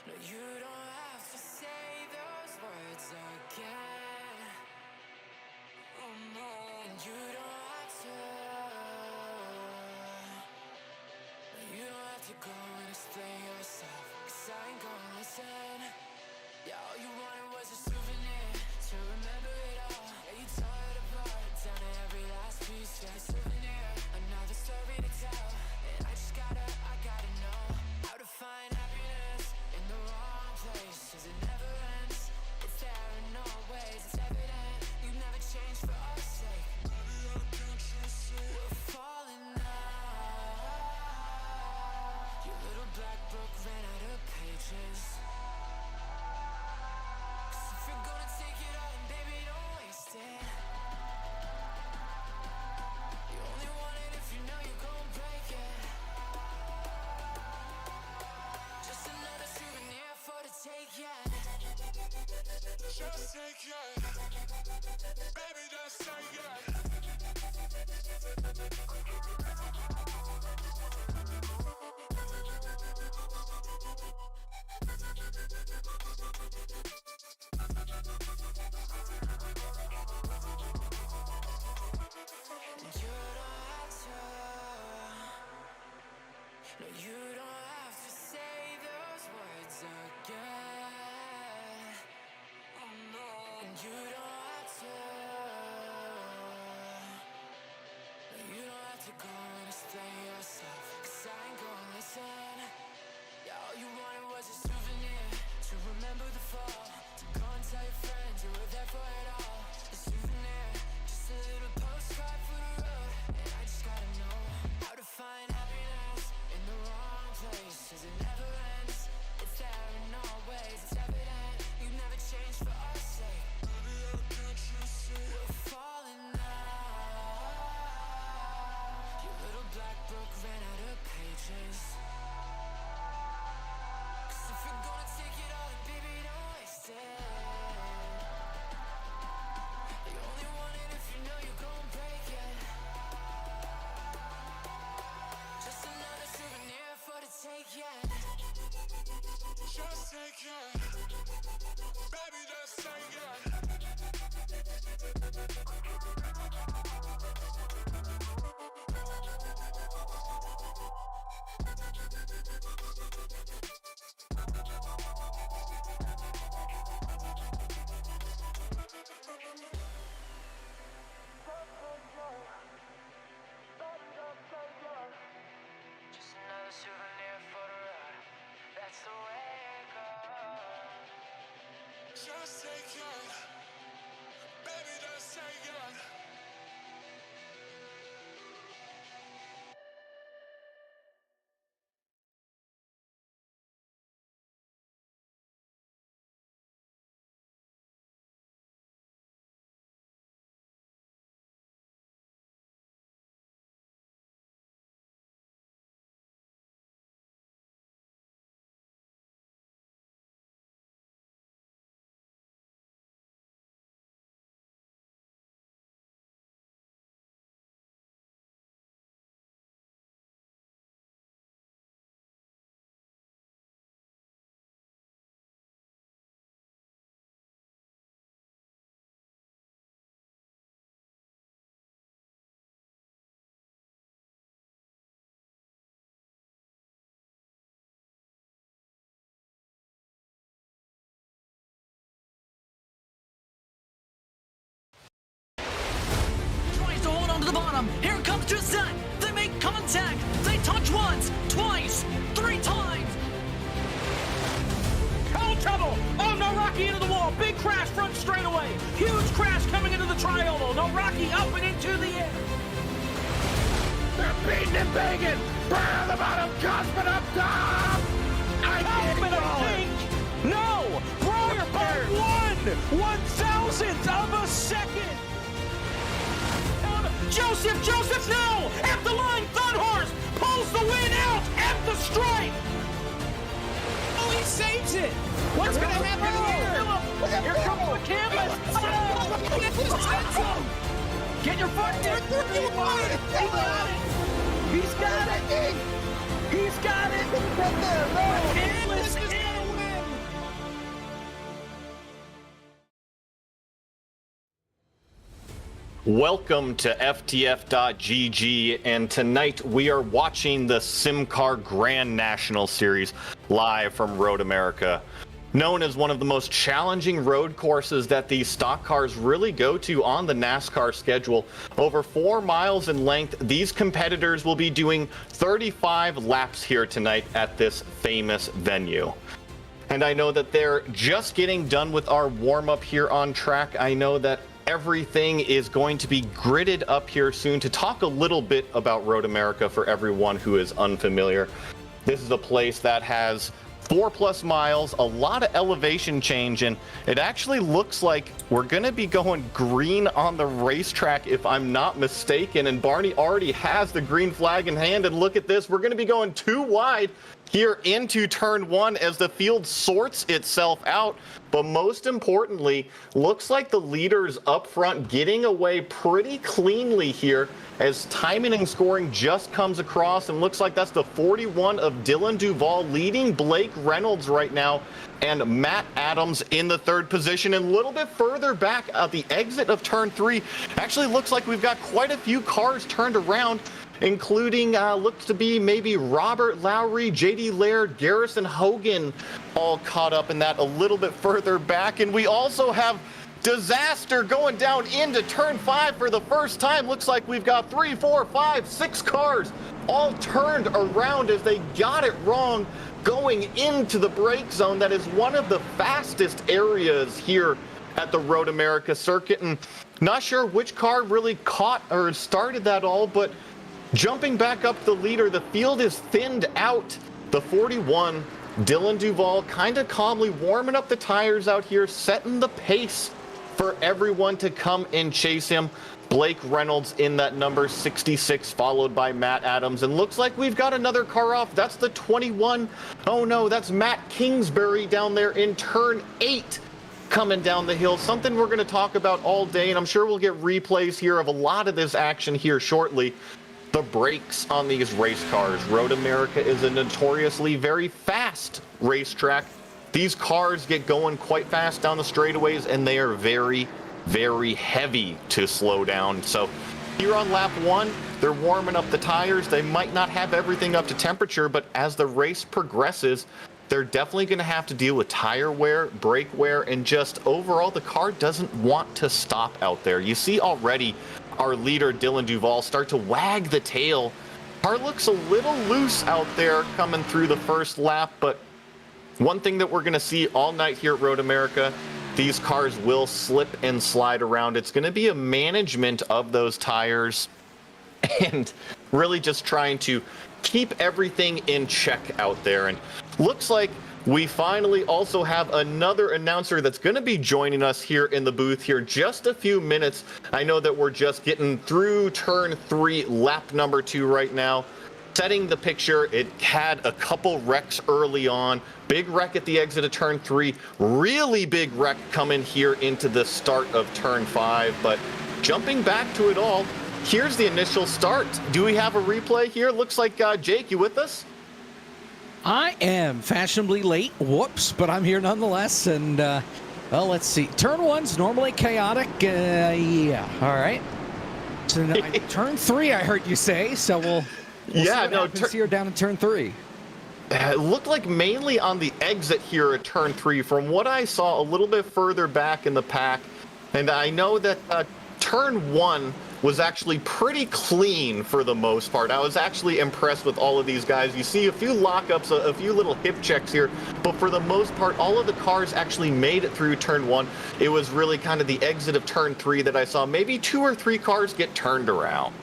No, you don't have to say those words again. Oh no, and you don't have to. No, you don't have to go and explain yourself, 'cause I ain't gonna listen. Yeah, all you wanted was a souvenir to remember it all. Yeah, you tore it apart down to every last piece. Yeah, a souvenir, another story to tell. And I gotta know how to find happiness in the wrong place. 'Cause it never ends, it's there in all ways. It's evident you never change for our sake. Baby, I can't just say we're falling now. Your little black book ran out of pages. If you're gonna take it all, then baby, don't waste it. You only want it if you know you're gonna break it. Just another souvenir for the take, yeah. Just take it. Baby, just take it. No, you don't have to say those words again. Oh no, and you don't have to. No, you don't have to go and explain yourself, 'cause I ain't gonna listen. Yeah, all you wanted was a souvenir to remember the fall. To go and tell your friends you were there for it all. A souvenir, just a little postcard for the road. And I just gotta know how to find happiness in the wrong place. 'Cause it never ends, it's there in all ways. It's evident you never change for our sake. Baby, I can't just say we're falling now. Your little black book ran out of pages. 'Cause if you're gonna take it all, then baby, don't waste it. You only want it if you know you're gonna break it. Just another souvenir for the take, yeah. Just take it. Baby, just take it. Just another souvenir for the road. That's the way it goes. Just take it. Baby, just take it. Tries to hold on to the bottom. Here comes Gisette. They make contact. They touch once, twice, 3 times. Foul trouble! Oh, no, Rocky into the wall. Big crash front straightaway. Huge crash coming into the tri-oval. No, Rocky up and into the air. They're beating and banging! Burn on the bottom, Cosman up top! I think! No! Breyer by 1/1000th of a second! Joseph, no! At the line, Thunhorse pulls the win out at the stripe! Oh, he saves it! What's going to happen here? Here comes the canvas! Get your foot in! He got it! He's got it! He's got it! The canvas is gonna win! Welcome to FTF.GG, and tonight we are watching the SimCAR Grand National Series live from Road America. Known as one of the most challenging road courses that these stock cars really go to on the NASCAR schedule. Over 4 miles in length, these competitors will be doing 35 laps here tonight at this famous venue. And I know that they're just getting done with our warm-up here on track. I know that everything is going to be gridded up here soon. To talk a little bit about Road America for everyone who is unfamiliar, this is a place that has 4+ miles, a lot of elevation change, and it actually looks like we're going to be going green on the racetrack if I'm not mistaken. And Barney already has the green flag in hand, and look at this, we're going to be going too wide here into turn 1 as the field sorts itself out. But most importantly, looks like the leaders up front getting away pretty cleanly here as timing and scoring just comes across, and looks like that's the 41 of Dylan Duvall leading Blake Reynolds right now, and Matt Adams in the 3rd position. And a little bit further back at the exit of turn 3, actually looks like we've got quite a few cars turned around, including looks to be maybe Robert Lowry, JD Laird, Garrison Hogan, all caught up in that a little bit further back. And we also have disaster going down into turn 5 for the first time. Looks like we've got 3, 4, 5, 6 cars all turned around as they got it wrong going into the brake zone. That is one of the fastest areas here at the Road America circuit, and not sure which car really caught or started that all, but jumping back up the leader, the field is thinned out. The 41, Dylan Duvall, kind of calmly warming up the tires out here, setting the pace for everyone to come and chase him. Blake Reynolds in that number 66, followed by Matt Adams. And looks like we've got another car off. That's the 21. Oh no, that's Matt Kingsbury down there in turn 8. Coming down the hill, something we're going to talk about all day, and I'm sure we'll get replays here of a lot of this action here shortly. The brakes on these race cars. Road America is a notoriously very fast racetrack. These cars get going quite fast down the straightaways, and they are very, very heavy to slow down. So here on lap 1, they're warming up the tires. They might not have everything up to temperature, but as the race progresses, they're definitely going to have to deal with tire wear, brake wear, and just overall, the car doesn't want to stop out there. You see already our leader, Dylan Duvall, start to wag the tail. Car looks a little loose out there coming through the first lap, but one thing that we're going to see all night here at Road America, these cars will slip and slide around. It's going to be a management of those tires and really just trying to keep everything in check out there. And looks like we finally also have another announcer that's going to be joining us here in the booth here just a few minutes. I know that we're just getting through turn 3, lap number 2 right now. Setting the picture, it had a couple wrecks early on. Big wreck at the exit of turn 3. Really big wreck coming here into the start of turn 5. But jumping back to it all, here's the initial start. Do we have a replay here? Looks like Jake, you with us? I am fashionably late. Whoops, but I'm here nonetheless. And, well, let's see. Turn 1's normally chaotic. Yeah, all right. So now, turn 3, I heard you say, so we'll see what happens here down in turn 3. It looked like mainly on the exit here at turn 3. From what I saw a little bit further back in the pack, and I know that turn 1 was actually pretty clean for the most part. I was actually impressed with all of these guys. You see a few lockups, a few little hip checks here, but for the most part, all of the cars actually made it through turn 1. It was really kind of the exit of turn 3 that I saw maybe 2 or 3 cars get turned around.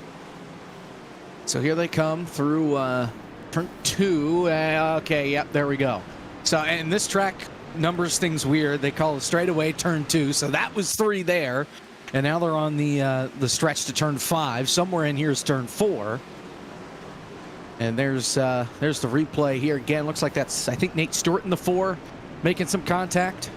So here they come through turn 2. Okay, yep, there we go. So, and this track numbers things weird. They call it straightaway turn 2. So that was 3 there. And now they're on the stretch to turn 5. Somewhere in here is turn 4. And there's the replay here again. Looks like that's, I think, Nate Stewart in the 4 making some contact.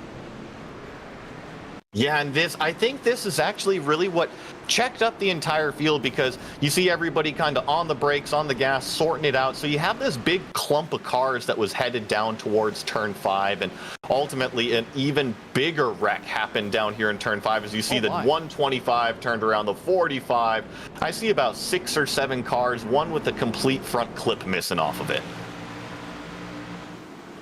Yeah, and I think this is actually really what checked up the entire field, because you see everybody kind of on the brakes, on the gas, sorting it out. So you have this big clump of cars that was headed down towards turn 5, and ultimately an even bigger wreck happened down here in turn 5 as you see the 125 turned around the 45. I see about 6 or 7 cars, one with a complete front clip missing off of it.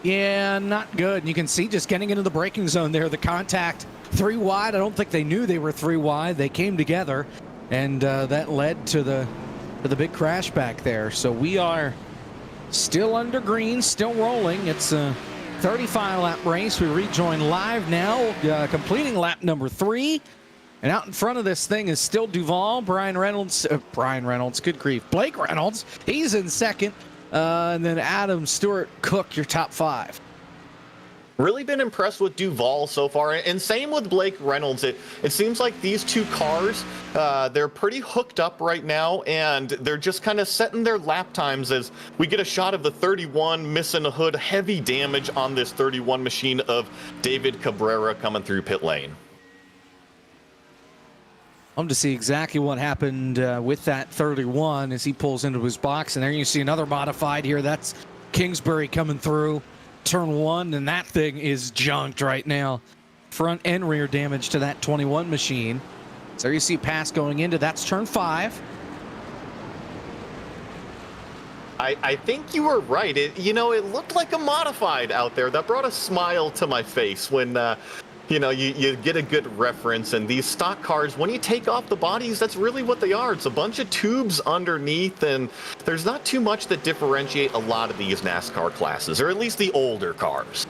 Yeah, not good. And you can see just getting into the braking zone there, the contact 3 wide. I don't think they knew they were 3 wide. They came together, and that led to the big crash back there. So we are still under green, still rolling. It's a 35-lap race. We rejoin live now, completing lap number 3. And out in front of this thing is still Duval, Brian Reynolds, good grief, Blake Reynolds. He's in second. And then Adam, Stewart, Cook, your top 5. Really been impressed with Duval so far, and same with Blake Reynolds. It seems like these 2 cars, they're pretty hooked up right now, and they're just kind of setting their lap times as we get a shot of the 31 missing a hood. Heavy damage on this 31 machine of David Cabrera coming through pit lane. I'm to see exactly what happened with that 31 as he pulls into his box. And there you see another modified here. That's Kingsbury coming through turn 1, and that thing is junked right now. Front and rear damage to that 21 machine. So there you see pass going into, that's turn 5. I think you were right. It looked like a modified out there. That brought a smile to my face when you get a good reference. And these stock cars, when you take off the bodies, that's really what they are. It's a bunch of tubes underneath, and there's not too much that differentiate a lot of these NASCAR classes, or at least the older cars.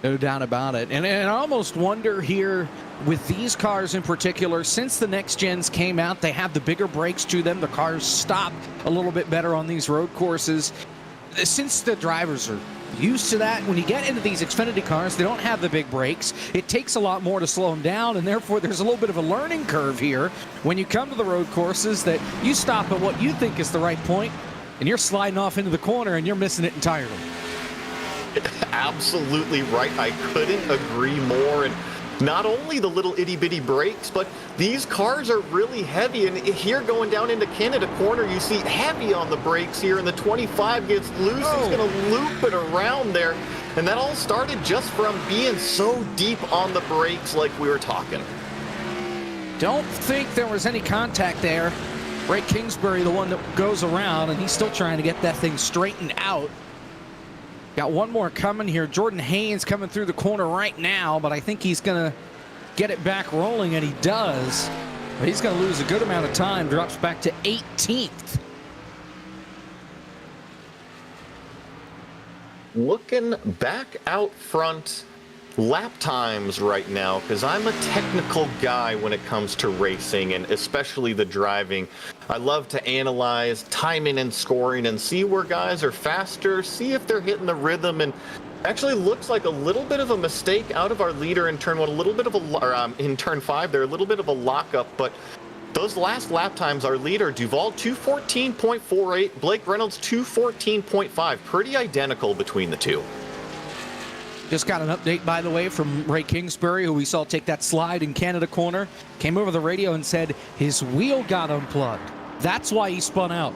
No doubt about it. And I almost wonder here with these cars in particular, since the next gens came out, they have the bigger brakes to them. The cars stop a little bit better on these road courses. Since the drivers are used to that, when you get into these Xfinity cars, they don't have the big brakes. It takes a lot more to slow them down, and therefore there's a little bit of a learning curve here when you come to the road courses that you stop at what you think is the right point, and you're sliding off into the corner and you're missing it entirely. Absolutely right. I couldn't agree more. And not only the little itty-bitty brakes, but these cars are really heavy. And here going down into Canada corner, you see heavy on the brakes here, and the 25 gets loose. He's going to loop it around there. And that all started just from being so deep on the brakes like we were talking. Don't think there was any contact there. Ray Kingsbury, the one that goes around, and he's still trying to get that thing straightened out. Got one more coming here. Jordan Haynes coming through the corner right now, but I think he's going to get it back rolling, and he does. But he's going to lose a good amount of time, drops back to 18th. Looking back out front, lap times right now, because I'm a technical guy when it comes to racing, and especially the driving. I love to analyze timing and scoring and see where guys are faster, see if they're hitting the rhythm. And actually looks like a little bit of a mistake out of our leader in turn 1, a little bit of in turn 5 there, a little bit of a lockup. But those last lap times, our leader Duval 2:14.48, Blake Reynolds 2:14.5, pretty identical between the two. Just got an update, by the way, from Ray Kingsbury, who we saw take that slide in Canada corner. Came over the radio and said his wheel got unplugged. That's why he spun out.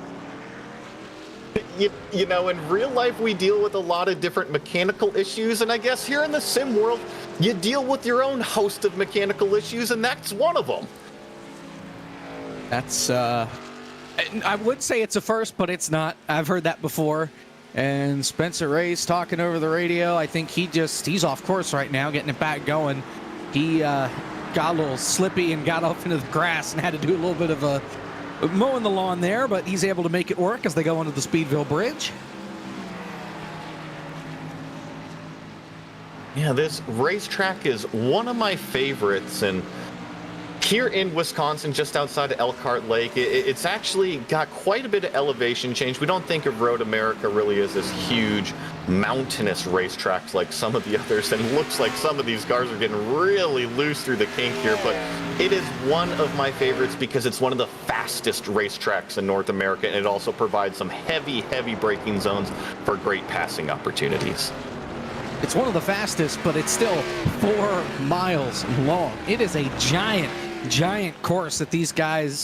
You know, in real life, we deal with a lot of different mechanical issues. And I guess here in the sim world, you deal with your own host of mechanical issues, and that's one of them. That's, I would say it's a first, but it's not. I've heard that before. And Spencer Ray's talking over the radio. I think he's off course right now, getting it back going. He got a little slippy and got off into the grass and had to do a little bit of a mowing the lawn there, but he's able to make it work as they go into the Speedville Bridge. Yeah, this racetrack is one of my favorites, and here in Wisconsin, just outside of Elkhart Lake, it's actually got quite a bit of elevation change. We don't think of Road America really as this huge mountainous racetracks like some of the others, and it looks like some of these cars are getting really loose through the kink here, but it is one of my favorites because it's one of the fastest racetracks in North America, and it also provides some heavy braking zones for great passing opportunities. It's one of the fastest, but it's still 4 miles long. It is a giant course that these guys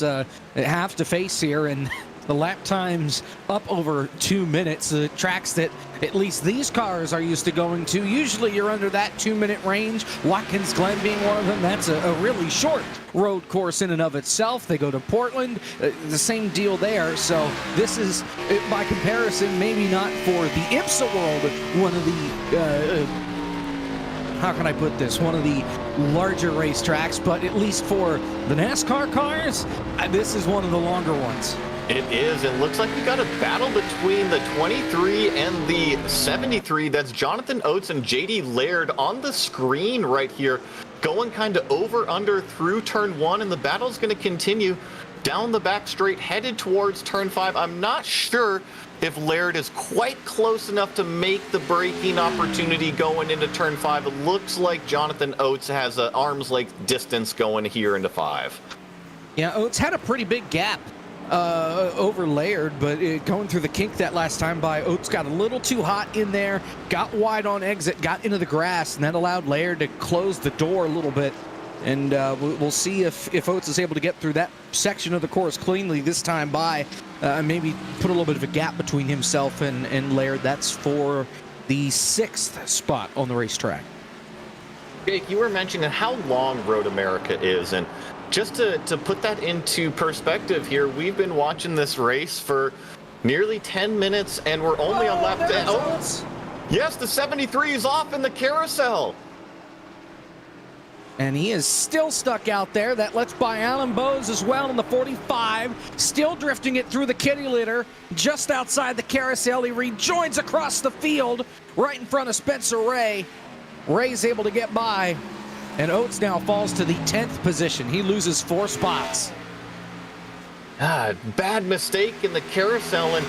have to face here, and the lap times up over 2 minutes. The tracks that at least these cars are used to going to, usually you're under that 2-minute range. Watkins Glen being one of them. That's a really short road course in and of itself. They go to Portland, the same deal there. So this is, by comparison, maybe not for the IMSA world, one of the how can I put this? One of the larger racetracks, but at least for the NASCAR cars, this is one of the longer ones. It is. It looks like we got a battle between the 23 and the 73. That's Jonathan Oates and JD Laird on the screen right here, going kind of over, under through turn 1, and the battle's going to continue down the back straight, headed towards turn 5. I'm not sure if Laird is quite close enough to make the braking opportunity going into turn 5. It looks like Jonathan Oates has an arm's length distance going here into 5. Yeah, Oates had a pretty big gap over Laird, but going through the kink that last time by, Oates got a little too hot in there, got wide on exit, got into the grass, and that allowed Laird to close the door a little bit. And we'll see if Oates is able to get through that section of the course cleanly this time by, maybe put a little bit of a gap between himself and Laird. That's for the 6th spot on the racetrack. Jake, you were mentioning how long Road America is, and just to put that into perspective here, we've been watching this race for nearly 10 minutes, and we're only on lap 10. Oh, yes, the 73 is off in the carousel. And he is still stuck out there. That lets by Alan Bowes as well in the 45. Still drifting it through the kitty litter. Just outside the carousel. He rejoins across the field right in front of Spencer Ray. Ray's able to get by. And Oates now falls to the 10th position. He loses 4 spots. Bad mistake in the carousel, and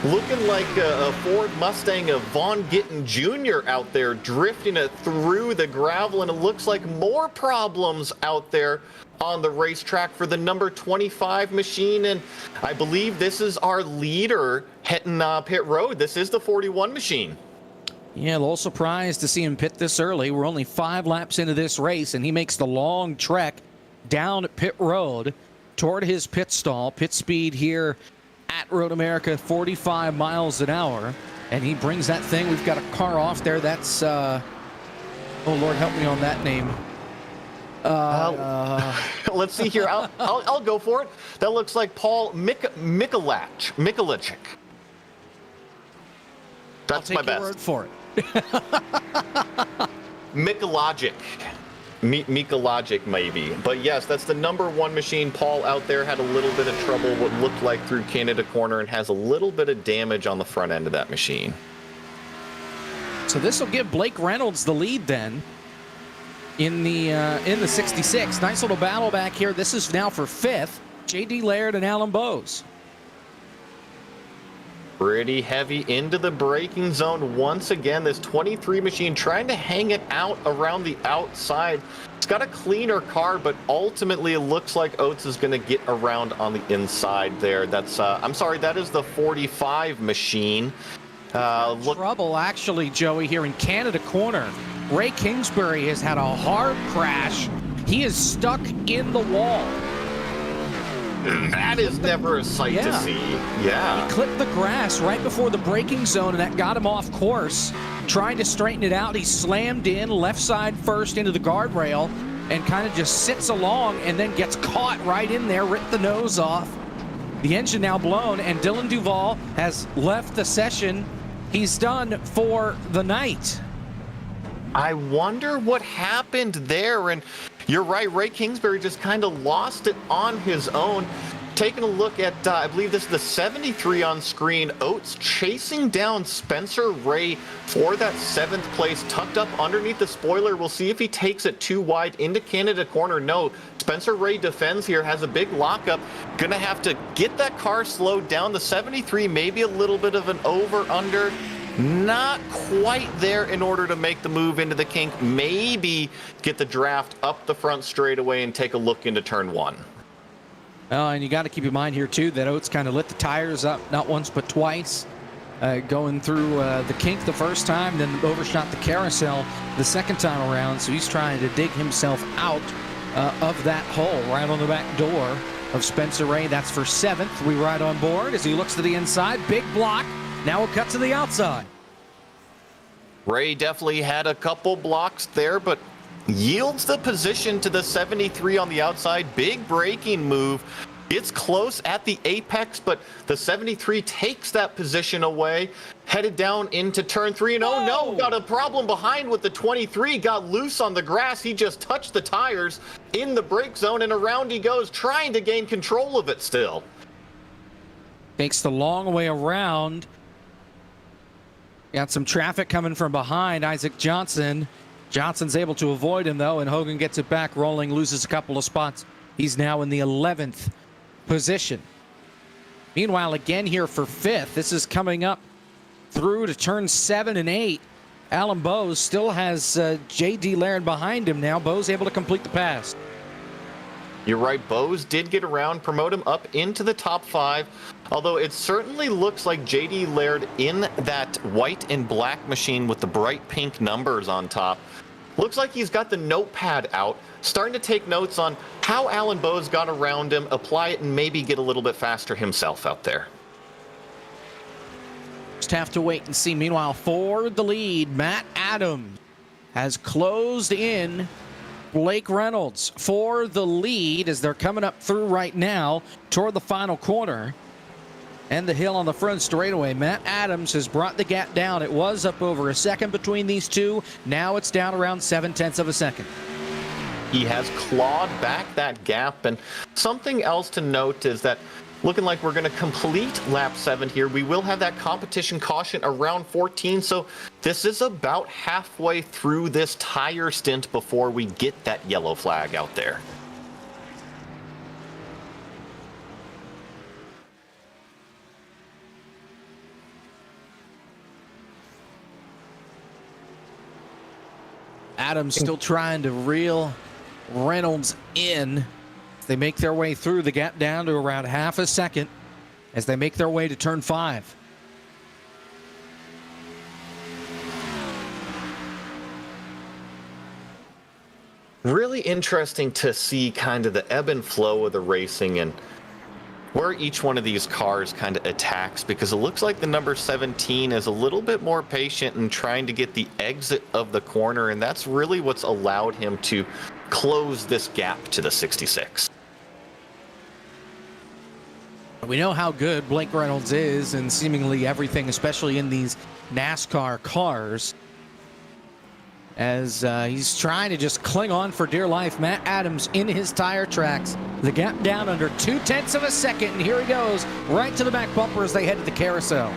looking like a Ford Mustang of Vaughn Gittin Jr. out there, drifting it through the gravel, and it looks like more problems out there on the racetrack for the number 25 machine, and I believe this is our leader hitting pit road. This is the 41 machine. Yeah, a little surprised to see him pit this early. We're only 5 laps into this race, and he makes the long trek down pit road toward his pit stall. Pit speed here at Road America, 45 miles an hour, and he brings that thing. We've got a car off there. That's, oh, Lord, help me on that name. Let's see here. I'll go for it. That looks like Paul Mikulicik. That's my best. I'll take your word for it. Mikulicik. Mikulicik maybe. But yes, that's the number 1 machine. Paul out there had a little bit of trouble, what looked like through Canada Corner, and has a little bit of damage on the front end of that machine. So this will give Blake Reynolds the lead then in the 66. Nice little battle back here. This is now for 5th. JD Laird and Alan Bowes. Pretty heavy into the braking zone once again. This 23 machine trying to hang it out around the outside. It's got a cleaner car, but ultimately it looks like Oates is going to get around on the inside there. That's I'm sorry, that is the 45 machine. Trouble actually, Joey, here in Canada Corner. Ray Kingsbury has had a hard crash. He is stuck in the wall. That is never a sight to see. Yeah. He clipped the grass right before the braking zone, and that got him off course. Trying to straighten it out, he slammed in left side first into the guardrail and kind of just sits along and then gets caught right in there, ripped the nose off. The engine now blown, and Dylan Duval has left the session. He's done for the night. I wonder what happened there, and you're right, Ray Kingsbury just kind of lost it on his own. Taking a look at, I believe this is the 73 on screen, Oates chasing down Spencer Ray for that 7th place, tucked up underneath the spoiler. We'll see if he takes it too wide into Canada Corner. No, Spencer Ray defends here, has a big lockup. Gonna have to get that car slowed down. The 73, maybe a little bit of an over-under. Not quite there in order to make the move into the kink. Maybe get the draft up the front straightaway and take a look into turn 1. And you got to keep in mind here, too, that Oates kind of lit the tires up not once but twice. going through the kink the first time, then overshot the carousel the second time around. So he's trying to dig himself out of that hole right on the back door of Spencer Ray. That's for 7th. We ride on board as he looks to the inside. Big block. Now we'll cut to the outside. Ray definitely had a couple blocks there, but yields the position to the 73 on the outside. Big braking move. It's close at the apex, but the 73 takes that position away, headed down into turn 3, and oh no, got a problem behind with the 23, got loose on the grass. He just touched the tires in the brake zone, and around he goes, trying to gain control of it still. Takes the long way around. Got some traffic coming from behind. Isaac Johnson. Johnson's able to avoid him, though, and Hogan gets it back rolling, loses a couple of spots. He's now in the 11th position. Meanwhile, again here for 5th. This is coming up through to turn 7 and 8. Alan Bowes still has J.D. Laird behind him now. Bowes able to complete the pass. You're right, Bowes did get around, promote him up into the top 5, although it certainly looks like J.D. Laird in that white and black machine with the bright pink numbers on top. Looks like he's got the notepad out, starting to take notes on how Alan Bowes got around him, apply it, and maybe get a little bit faster himself out there. Just have to wait and see. Meanwhile, for the lead, Matt Adams has closed in Blake Reynolds for the lead as they're coming up through right now toward the final corner and the hill on the front straightaway. Matt Adams has brought the gap down. It was up over a second between these two. Now it's down around 0.7 of a second. He has clawed back that gap, and something else to note is that looking like we're going to complete lap 7 here. We will have that competition caution around 14, so this is about halfway through this tire stint before we get that yellow flag out there. Adams still trying to reel Reynolds in. They make their way through, the gap down to around half a second as they make their way to turn 5. Really interesting to see kind of the ebb and flow of the racing and where each one of these cars kind of attacks, because it looks like the number 17 is a little bit more patient in trying to get the exit of the corner, and that's really what's allowed him to close this gap to the 66. We know how good Blake Reynolds is in seemingly everything, especially in these NASCAR cars, as he's trying to just cling on for dear life. Matt Adams in his tire tracks. The gap down under 0.2 of a second, and here he goes right to the back bumper as they head to the carousel.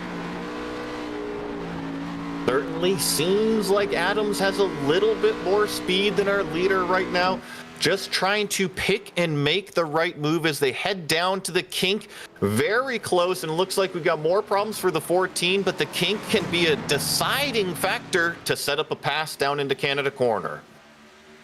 Certainly seems like Adams has a little bit more speed than our leader right now. Just trying to pick and make the right move as they head down to the kink. Very close, and it looks like we've got more problems for the 14, but the kink can be a deciding factor to set up a pass down into Canada Corner.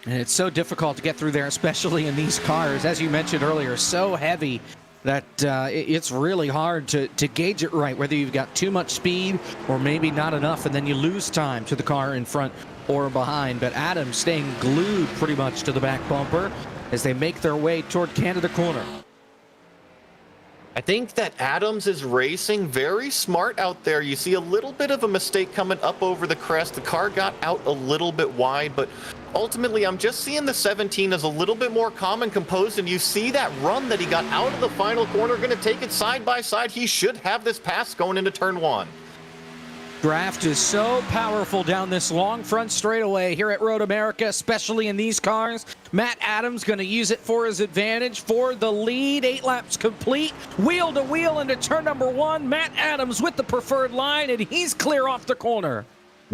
And it's so difficult to get through there, especially in these cars, as you mentioned earlier, so heavy that it's really hard to gauge it right, whether you've got too much speed or maybe not enough, and then you lose time to the car in front or behind. But Adams staying glued pretty much to the back bumper as they make their way toward Canada Corner. I think that Adams is racing very smart out there. You see a little bit of a mistake coming up over the crest. The car got out a little bit wide, but ultimately I'm just seeing the 17 as a little bit more calm and composed, and you see that run that he got out of the final corner, going to take it side by side. He should have this pass going into turn 1. Draft is so powerful down this long front straightaway here at Road America, especially in these cars. Matt Adams going to use it for his advantage for the lead. 8 laps complete, wheel to wheel into turn number 1. Matt Adams with the preferred line, and he's clear off the corner.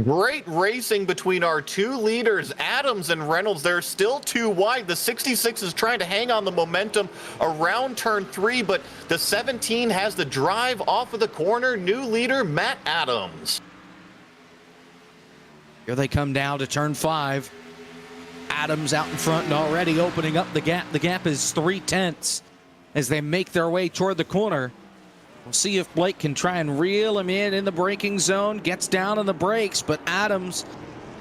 Great racing between our two leaders, Adams and Reynolds. They're still too wide. The 66 is trying to hang on the momentum around turn 3, but the 17 has the drive off of the corner. New leader, Matt Adams. Here they come down to turn 5. Adams out in front and already opening up the gap. The gap is 0.3 as they make their way toward the corner. We'll see if Blake can try and reel him in the braking zone. Gets down on the brakes, but Adams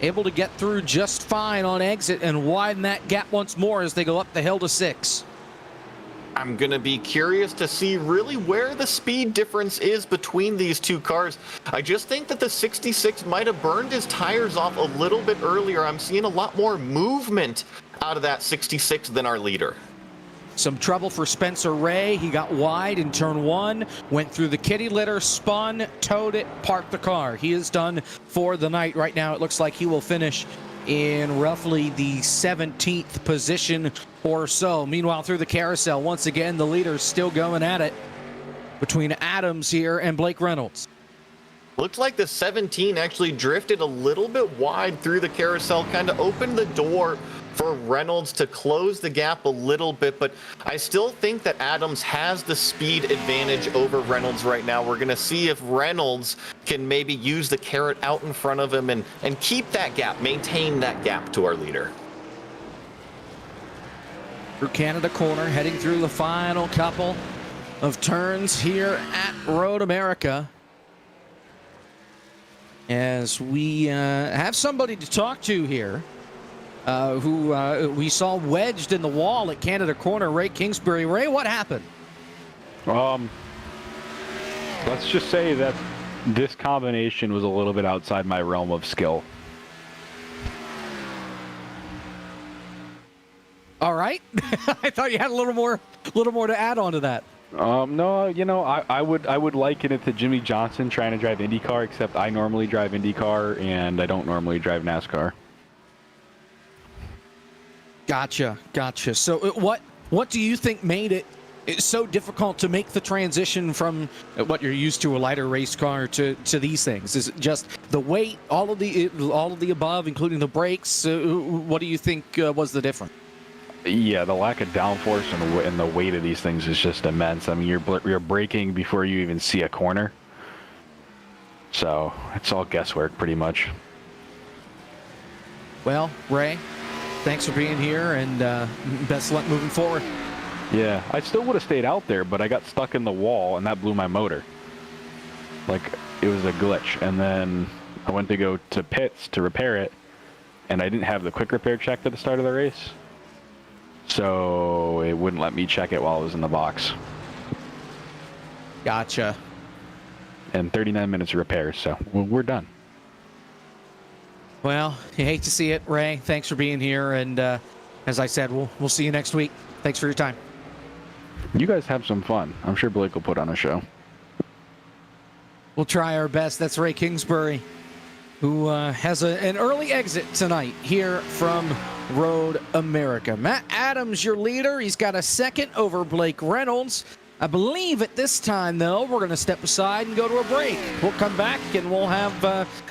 able to get through just fine on exit and widen that gap once more as they go up the hill to 6. I'm going to be curious to see really where the speed difference is between these two cars. I just think that the 66 might have burned his tires off a little bit earlier. I'm seeing a lot more movement out of that 66 than our leader. Some trouble for Spencer Ray. He got wide in turn 1, went through the kitty litter, spun, towed it, parked the car. He is done for the night. Right now it looks like he will finish in roughly the 17th position or so. Meanwhile, through the carousel, once again, the leader's still going at it between Adams here and Blake Reynolds. Looks like the 17 actually drifted a little bit wide through the carousel, kind of opened the door for Reynolds to close the gap a little bit, but I still think that Adams has the speed advantage over Reynolds right now. We're going to see if Reynolds can maybe use the carrot out in front of him and keep that gap, maintain that gap to our leader. Through Canada Corner, heading through the final couple of turns here at Road America. As we have somebody to talk to here. Who we saw wedged in the wall at Canada Corner, Ray Kingsbury. Ray, what happened? Let's just say that this combination was a little bit outside my realm of skill. All right. I thought you had a little more to add on to that. No, you know, I would liken it to Jimmy Johnson trying to drive IndyCar, except I normally drive IndyCar and I don't normally drive NASCAR. Gotcha. So what do you think made it so difficult to make the transition from what you're used to, a lighter race car, to these things? Is it just the weight, all of the above, including the brakes? What do you think was the difference? Yeah, the lack of downforce and the weight of these things is just immense. I mean, you're braking before you even see a corner, so it's all guesswork pretty much. Well, Ray, thanks for being here, and best of luck moving forward. Yeah, I still would have stayed out there, but I got stuck in the wall, and that blew my motor. Like, it was a glitch. And then I went to go to pits to repair it, and I didn't have the quick repair checked at the start of the race. So it wouldn't let me check it while I was in the box. Gotcha. And 39 minutes of repairs, so we're done. Well, you hate to see it, Ray. Thanks for being here, and as I said, we'll see you next week. Thanks for your time. You guys have some fun. I'm sure Blake will put on a show. We'll try our best. That's Ray Kingsbury, who has an early exit tonight here from Road America. Matt Adams, your leader. He's got a second over Blake Reynolds. I believe at this time, though, we're going to step aside and go to a break. We'll come back and we'll have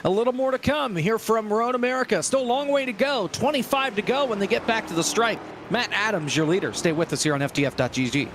a little more to come here from Road America. Still a long way to go. 25 to go when they get back to the stripe. Matt Adams, your leader. Stay with us here on FTF.GG.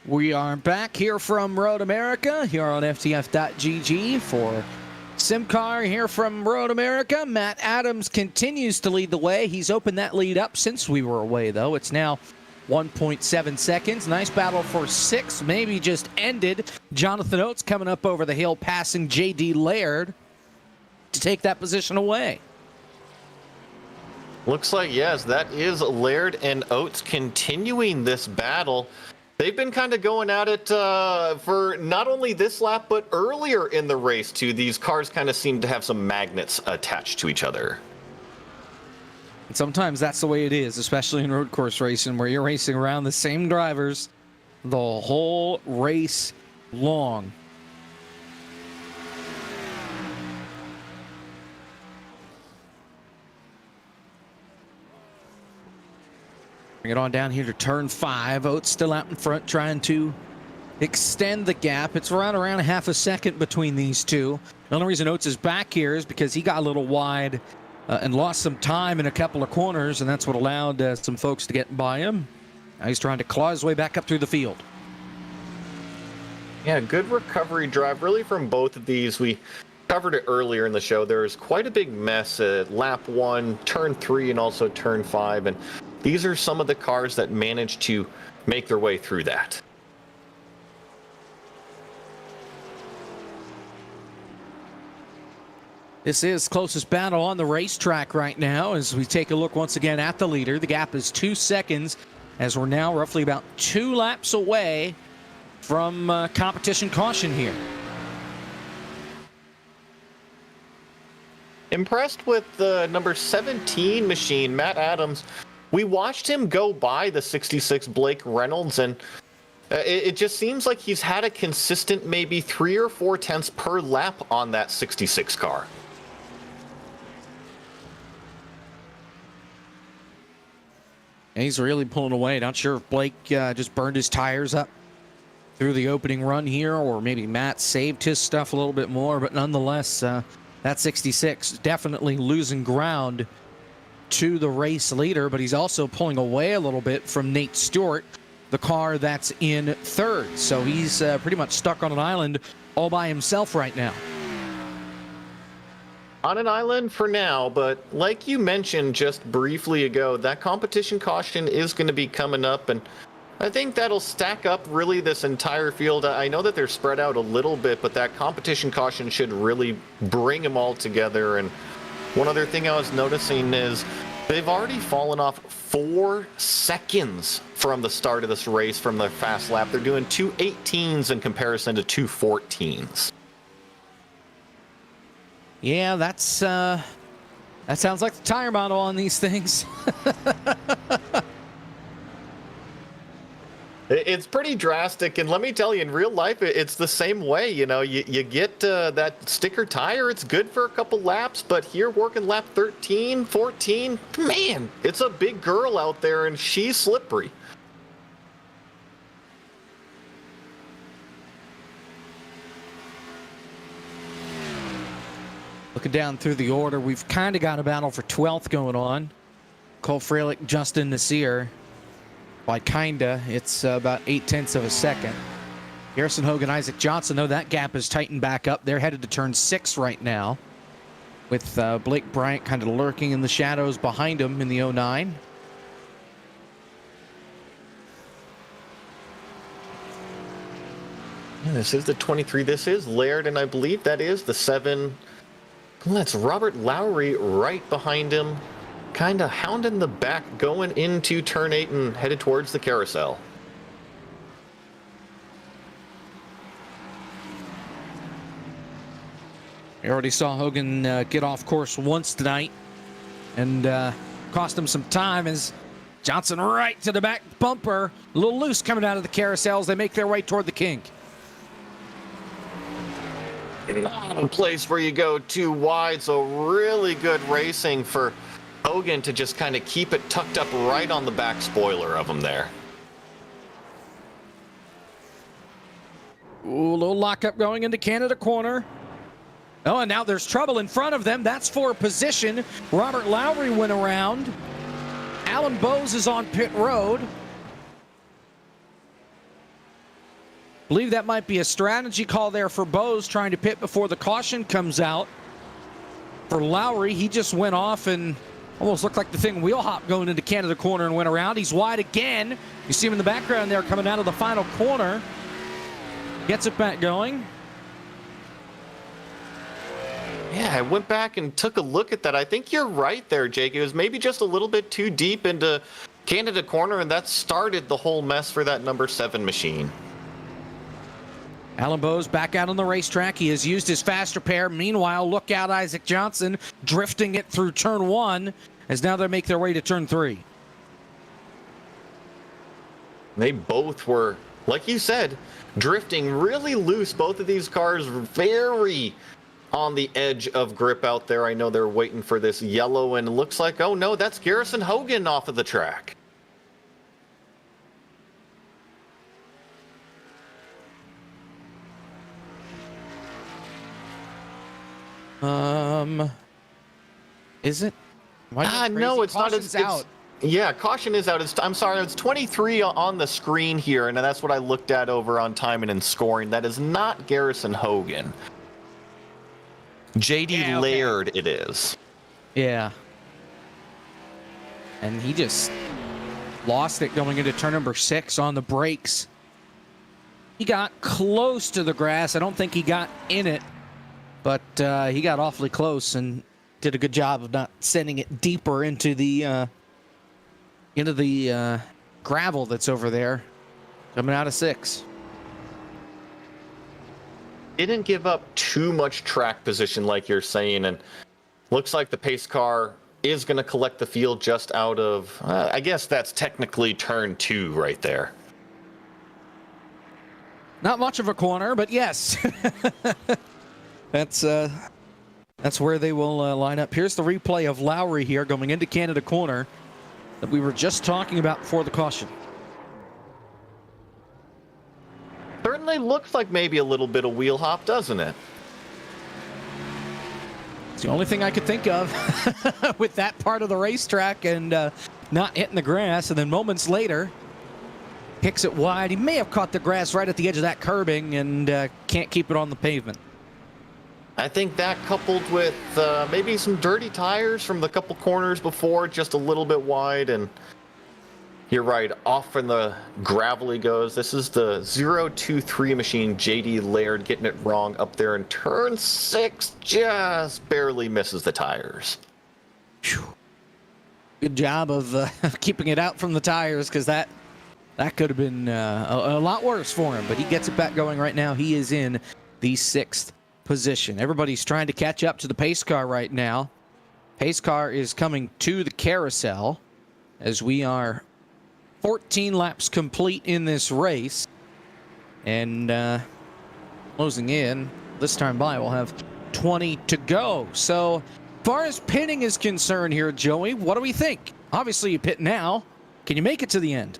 We are back here from Road America here on FTF.GG for SimCAR here from Road America. Matt Adams continues to lead the way. He's opened that lead up since we were away, though. It's now 1.7 seconds. Nice battle for 6. Maybe just ended. Jonathan Oates coming up over the hill, passing J.D. Laird to take that position away. Looks like, yes, that is Laird and Oates continuing this battle. They've been kind of going at it for not only this lap, but earlier in the race, too. These cars kind of seem to have some magnets attached to each other. And sometimes that's the way it is, especially in road course racing, where you're racing around the same drivers the whole race long. Bring it on down here to turn 5. Oates still out in front trying to extend the gap. It's around a half a second between these two. The only reason Oates is back here is because he got a little wide and lost some time in a couple of corners, and that's what allowed some folks to get by him. Now he's trying to claw his way back up through the field. Yeah, good recovery drive really from both of these. We covered it earlier in the show. There was quite a big mess at lap 1, turn 3, and also turn 5, and these are some of the cars that managed to make their way through that. This is closest battle on the racetrack right now as we take a look once again at the leader. The gap is 2 seconds as we're now roughly about 2 laps away from competition caution here. Impressed with the number 17 machine, Matt Adams. We watched him go by the 66 Blake Reynolds, and it just seems like he's had a consistent maybe 3 or 4 tenths per lap on that 66 car. And he's really pulling away. Not sure if Blake just burned his tires up through the opening run here, or maybe Matt saved his stuff a little bit more, but nonetheless, that 66 definitely losing ground to the race leader, but he's also pulling away a little bit from Nate Stewart, the car that's in 3rd. So he's pretty much stuck on an island all by himself right now. On an island for now, but like you mentioned just briefly ago, that competition caution is going to be coming up, and I think that'll stack up really this entire field. I know that they're spread out a little bit, but that competition caution should really bring them all together. And one other thing I was noticing is they've already fallen off 4 seconds from the start of this race from their fast lap. They're doing 2:18s in comparison to 2:14s. Yeah, that sounds like the tire model on these things. It's pretty drastic, and let me tell you, in real life, it's the same way. You know, you get that sticker tire, it's good for a couple laps, but here working lap 13, 14, man, it's a big girl out there, and she's slippery. Looking down through the order, we've kind of got a battle for 12th going on. Cole Freilich, Justin Nasir. By kinda, it's about 0.8 of a second. Garrison Hogan, Isaac Johnson, though, that gap is tightened back up. They're headed to turn 6 right now, with Blake Bryant kind of lurking in the shadows behind him in the 09. Yeah, this is the 23. This is Laird, and I believe that is the 7. That's Robert Lowry right behind him, kind of hounding the back, going into turn 8 and headed towards the carousel. We already saw Hogan get off course once tonight, and cost him some time as Johnson right to the back bumper. A little loose coming out of the carousels. They make their way toward the kink. Not a place where you go too wide, so really good racing for Hogan to just kind of keep it tucked up right on the back spoiler of him there. Ooh, a little lockup going into Canada corner. Oh, and now there's trouble in front of them. That's for position. Robert Lowry went around. Alan Bowes is on pit road. Believe that might be a strategy call there for Bose, trying to pit before the caution comes out. For Lowry, he just went off and almost looked like the thing wheel hop going into Canada corner and went around. He's wide again. You see him in the background there coming out of the final corner. Gets it back going. Yeah, I went back and took a look at that. I think you're right there, Jake. It was maybe just a little bit too deep into Canada corner, and that started the whole mess for that number 7 machine. Alan Bose back out on the racetrack. He has used his fast repair. Meanwhile, look out, Isaac Johnson drifting it through turn 1 as now they make their way to turn 3. They both were, like you said, drifting really loose. Both of these cars very on the edge of grip out there. I know they're waiting for this yellow, and it looks like, oh no, that's Garrison Hogan off of the track. Is it? No, it's not. Caution's out. Yeah, caution is out. I'm sorry, it's 23 on the screen here, and that's what I looked at over on timing and scoring. That is not Garrison Hogan. JD Laird it is. Yeah. And he just lost it going into turn number 6 on the brakes. He got close to the grass. I don't think he got in it, but he got awfully close and did a good job of not sending it deeper into the gravel that's over there coming out of 6. Didn't give up too much track position like you're saying, and looks like the pace car is going to collect the field just out of, I guess that's technically turn 2 right there. Not much of a corner, but yes. That's where they will line up. Here's the replay of Lowry here going into Canada corner that we were just talking about before the caution. Certainly looks like maybe a little bit of wheel hop, doesn't it? It's the only thing I could think of with that part of the racetrack and not hitting the grass. And then moments later, kicks it wide. He may have caught the grass right at the edge of that curbing and can't keep it on the pavement. I think that coupled with maybe some dirty tires from the couple corners before, just a little bit wide, and you're right, off in the gravel he goes. This is the 023 machine, JD Laird, getting it wrong up there in turn 6, just barely misses the tires. Whew. Good job of keeping it out from the tires, because that could have been a lot worse for him, but he gets it back going right now. He is in the 6th position. Everybody's trying to catch up to the pace car right now. Pace car is coming to the carousel as we are 14 laps complete in this race, and closing in this time by we'll have 20 to go. So as far as pitting is concerned here, Joey, what do we think? Obviously you pit now. Can you make it to the end?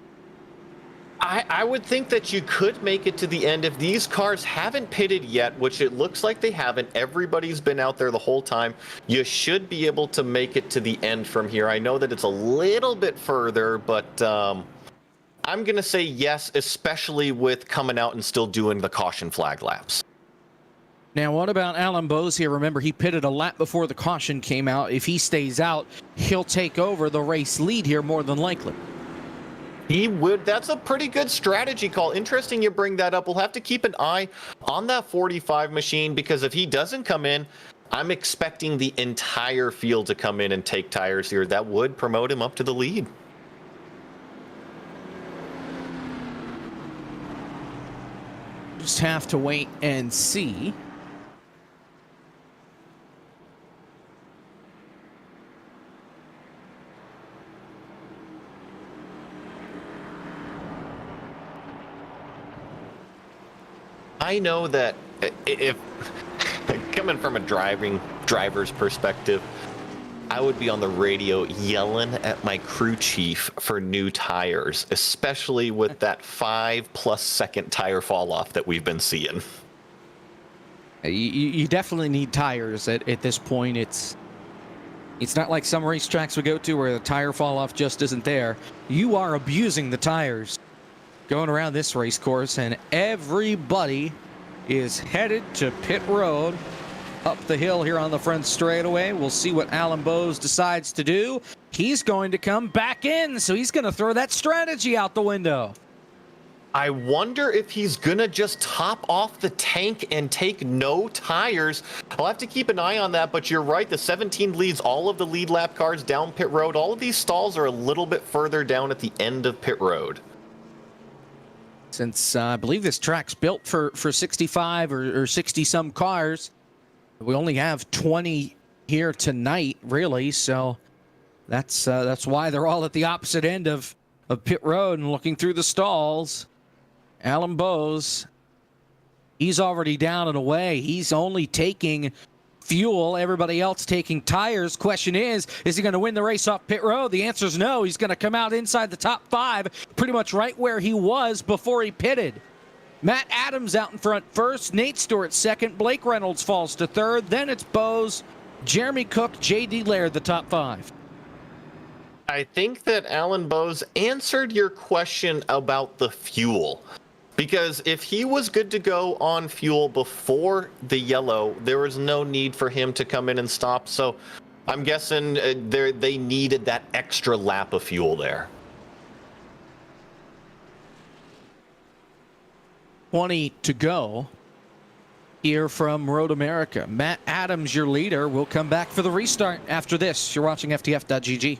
I would think that you could make it to the end if these cars haven't pitted yet, which it looks like they haven't. Everybody's been out there the whole time. You should be able to make it to the end from here. I know that it's a little bit further, but I'm going to say yes, especially with coming out and still doing the caution flag laps. Now, what about Alan Bose here? Remember, he pitted a lap before the caution came out. If he stays out, he'll take over the race lead here more than likely. He would. That's a pretty good strategy call. Interesting you bring that up. We'll have to keep an eye on that 45 machine, because if he doesn't come in, I'm expecting the entire field to come in and take tires here. That would promote him up to the lead. Just have to wait and see. I know that if coming from a driver's perspective, I would be on the radio yelling at my crew chief for new tires, especially with that 5+ second tire fall off that we've been seeing. You definitely need tires at this point. It's not like some racetracks we go to where the tire fall off just isn't there. You are abusing the tires going around this race course, and everybody is headed to pit road up the hill here on the front straightaway. We'll see what Alan Bowes decides to do. He's going to come back in, so he's going to throw that strategy out the window. I wonder if he's gonna just top off the tank and take no tires. I'll have to keep an eye on that, but you're right. The 17 leads all of the lead lap cars down pit road. All of these stalls are a little bit further down at the end of pit road. Since I believe this track's built for 65 or 60-some cars, we only have 20 here tonight, really. So that's why they're all at the opposite end of pit road and looking through the stalls. Alan Bowes, he's already down and away. He's only taking fuel. Everybody else taking tires. Question is he going to win the race off pit road? The answer is no. He's going to come out inside the top 5, pretty much right where he was before he pitted. Matt Adams out in front first. Nate Stewart second. Blake Reynolds falls to third. Then it's Bowes, Jeremy Cook, J.D. Laird, the top 5. I think that Alan Bowes answered your question about the fuel. Because if he was good to go on fuel before the yellow, there was no need for him to come in and stop. So I'm guessing they needed that extra lap of fuel there. 20 to go here from Road America. Matt Adams, your leader, will come back for the restart after this. You're watching FTF.GG.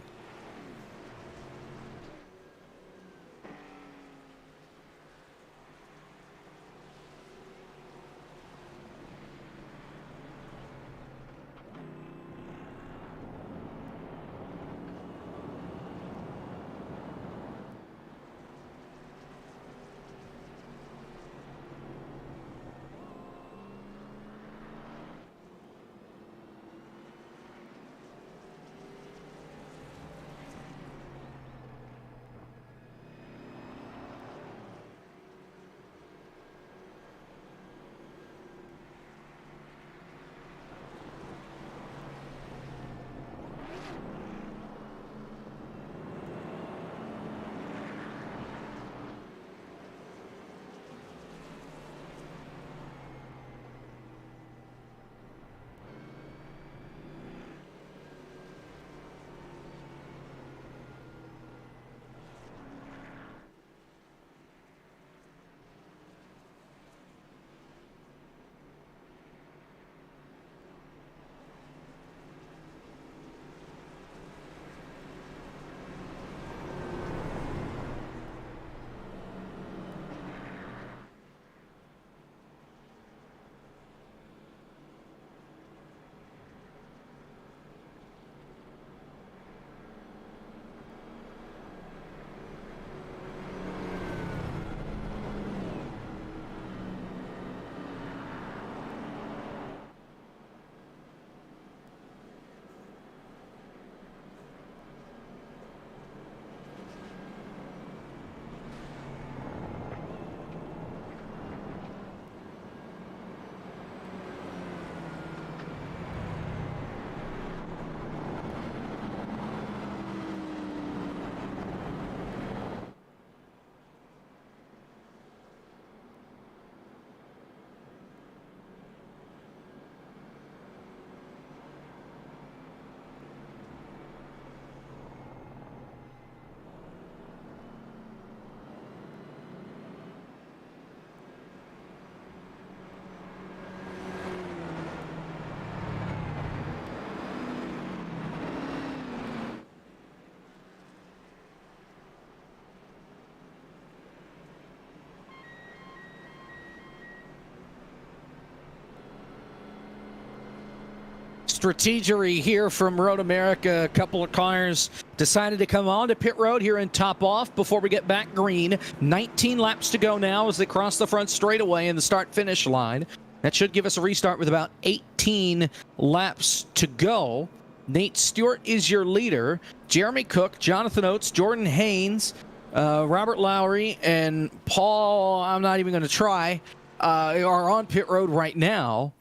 Strategery here from Road America. A couple of cars decided to come on to pit road here and top off before we get back green. 19 laps to go now as they cross the front straightaway in the start-finish line. That should give us a restart with about 18 laps to go. Nate Stewart is your leader. Jeremy Cook, Jonathan Oates, Jordan Haynes, Robert Lowry, and Paul, I'm not even going to try, are on pit road right now,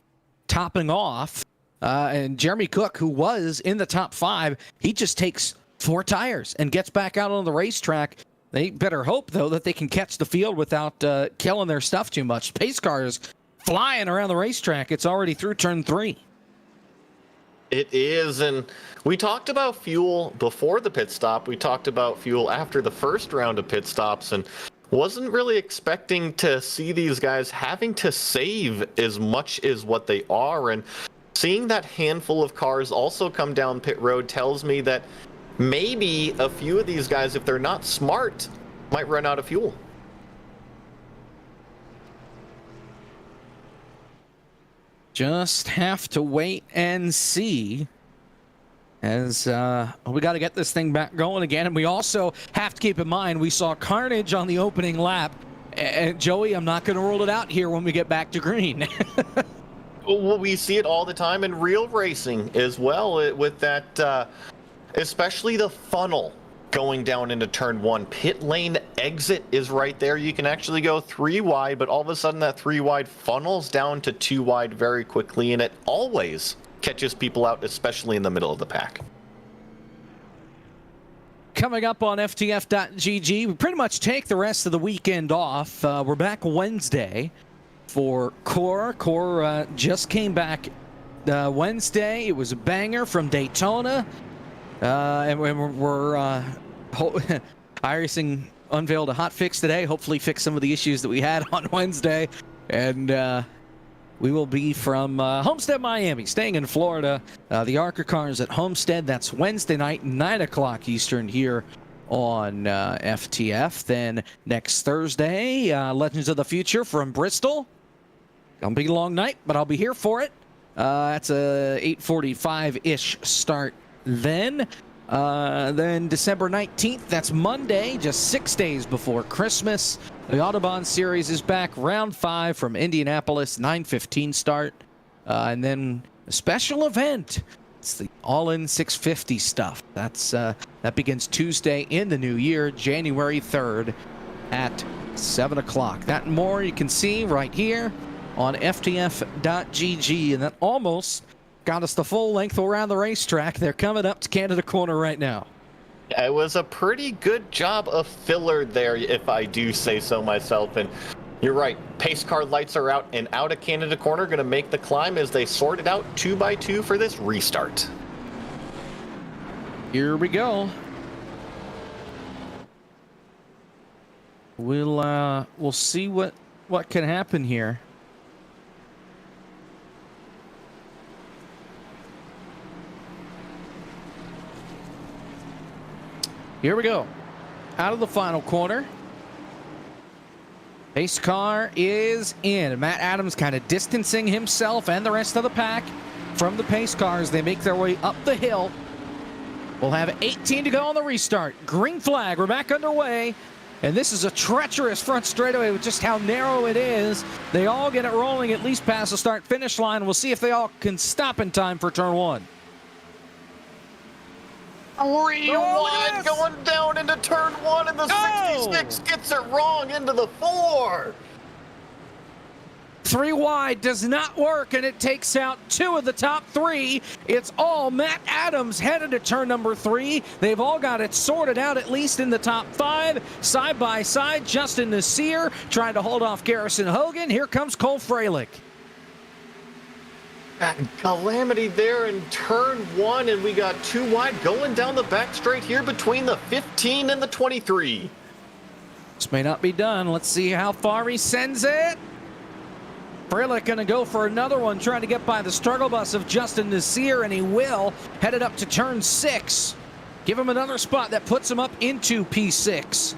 topping off. And Jeremy Cook, who was in the top 5, he just takes 4 tires and gets back out on the racetrack. They better hope, though, that they can catch the field without killing their stuff too much. Pace car is flying around the racetrack. It's already through turn 3. It is, and we talked about fuel before the pit stop. We talked about fuel after the first round of pit stops, and wasn't really expecting to see these guys having to save as much as what they are. And seeing that handful of cars also come down pit road tells me that maybe a few of these guys, if they're not smart, might run out of fuel. Just have to wait and see, as we got to get this thing back going again. And we also have to keep in mind, we saw carnage on the opening lap. And Joey, I'm not going to rule it out here when we get back to green. Well, we see it all the time in real racing as well, with that, especially the funnel going down into turn 1. Pit lane exit is right there. You can actually go 3 wide, but all of a sudden that 3 wide funnels down to 2 wide very quickly, and it always catches people out, especially in the middle of the pack. Coming up on FTF.GG, we pretty much take the rest of the weekend off. We're back Wednesday for Core. Core just came back Wednesday. It was a banger from Daytona. And we're iRacing unveiled a hot fix today. Hopefully fix some of the issues that we had on Wednesday. And we will be from Homestead, Miami, staying in Florida. The ARCA cars at Homestead. That's Wednesday night, 9 o'clock Eastern here on FTF. Then next Thursday, Legends of the Future from Bristol. Gonna be a long night, but I'll be here for it. That's a 8:45-ish start. Then December 19th, that's Monday, just 6 days before Christmas. The Autobahn Series is back, round 5 from Indianapolis, 9:15 start. And then a special event. It's the All-In 650 stuff. That begins Tuesday in the new year, January 3rd at 7 o'clock. That and more you can see right here on FTF.GG. And that almost got us the full length around the racetrack. They're coming up to Canada Corner right now. It was a pretty good job of filler there, if I do say so myself. And you're right, pace car lights are out, and out of Canada Corner going to make the climb as they sort it out 2 by 2 for this restart. Here we go. We'll see what can happen here. Here we go. Out of the final corner. Pace car is in. Matt Adams kind of distancing himself and the rest of the pack from the pace cars. They make their way up the hill. We'll have 18 to go on the restart. Green flag. We're back underway. And this is a treacherous front straightaway with just how narrow it is. They all get it rolling at least past the start-finish line. We'll see if they all can stop in time for turn 1. Rewind going down into turn 1, and the 66 gets it wrong into the 4. 3 wide does not work, and it takes out 2 of the top 3. It's all Matt Adams headed to turn number 3. They've all got it sorted out, at least in the top 5. Side by side, Justin Nasir trying to hold off Garrison Hogan. Here comes Cole Freilich. Calamity there in turn 1, and we got 2 wide going down the back straight here between the 15 and the 23. This may not be done. Let's see how far he sends it. Freilich going to go for another one, trying to get by the struggle bus of Justin Nasir, and he will. Headed up to turn 6. Give him another spot that puts him up into P6.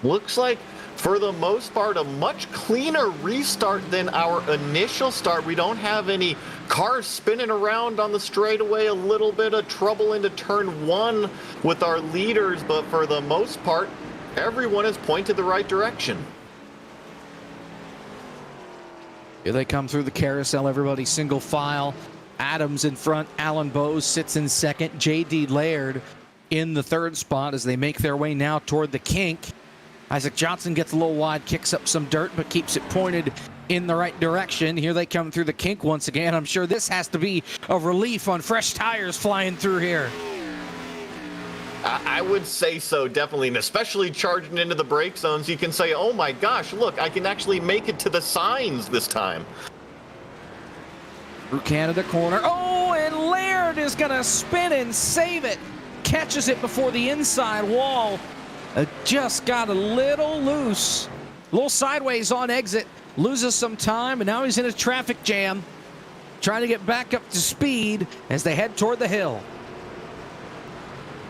Looks like, for the most part, a much cleaner restart than our initial start. We don't have any cars spinning around on the straightaway, a little bit of trouble into turn 1 with our leaders, but for the most part, everyone has pointed the right direction. Here they come through the carousel, everybody single file. Adams in front, Alan Bowes sits in second, J.D. Laird in the 3rd spot as they make their way now toward the kink. Isaac Johnson gets a little wide, kicks up some dirt, but keeps it pointed in the right direction. Here they come through the kink once again. I'm sure this has to be a relief on fresh tires flying through here. I would say so, definitely, and especially charging into the brake zones, you can say, oh my gosh, look, I can actually make it to the signs this time. Through Canada corner. Oh, and Laird is going to spin and save it. Catches it before the inside wall. Just got a little loose. A little sideways on exit. Loses some time, and now he's in a traffic jam. Trying to get back up to speed as they head toward the hill.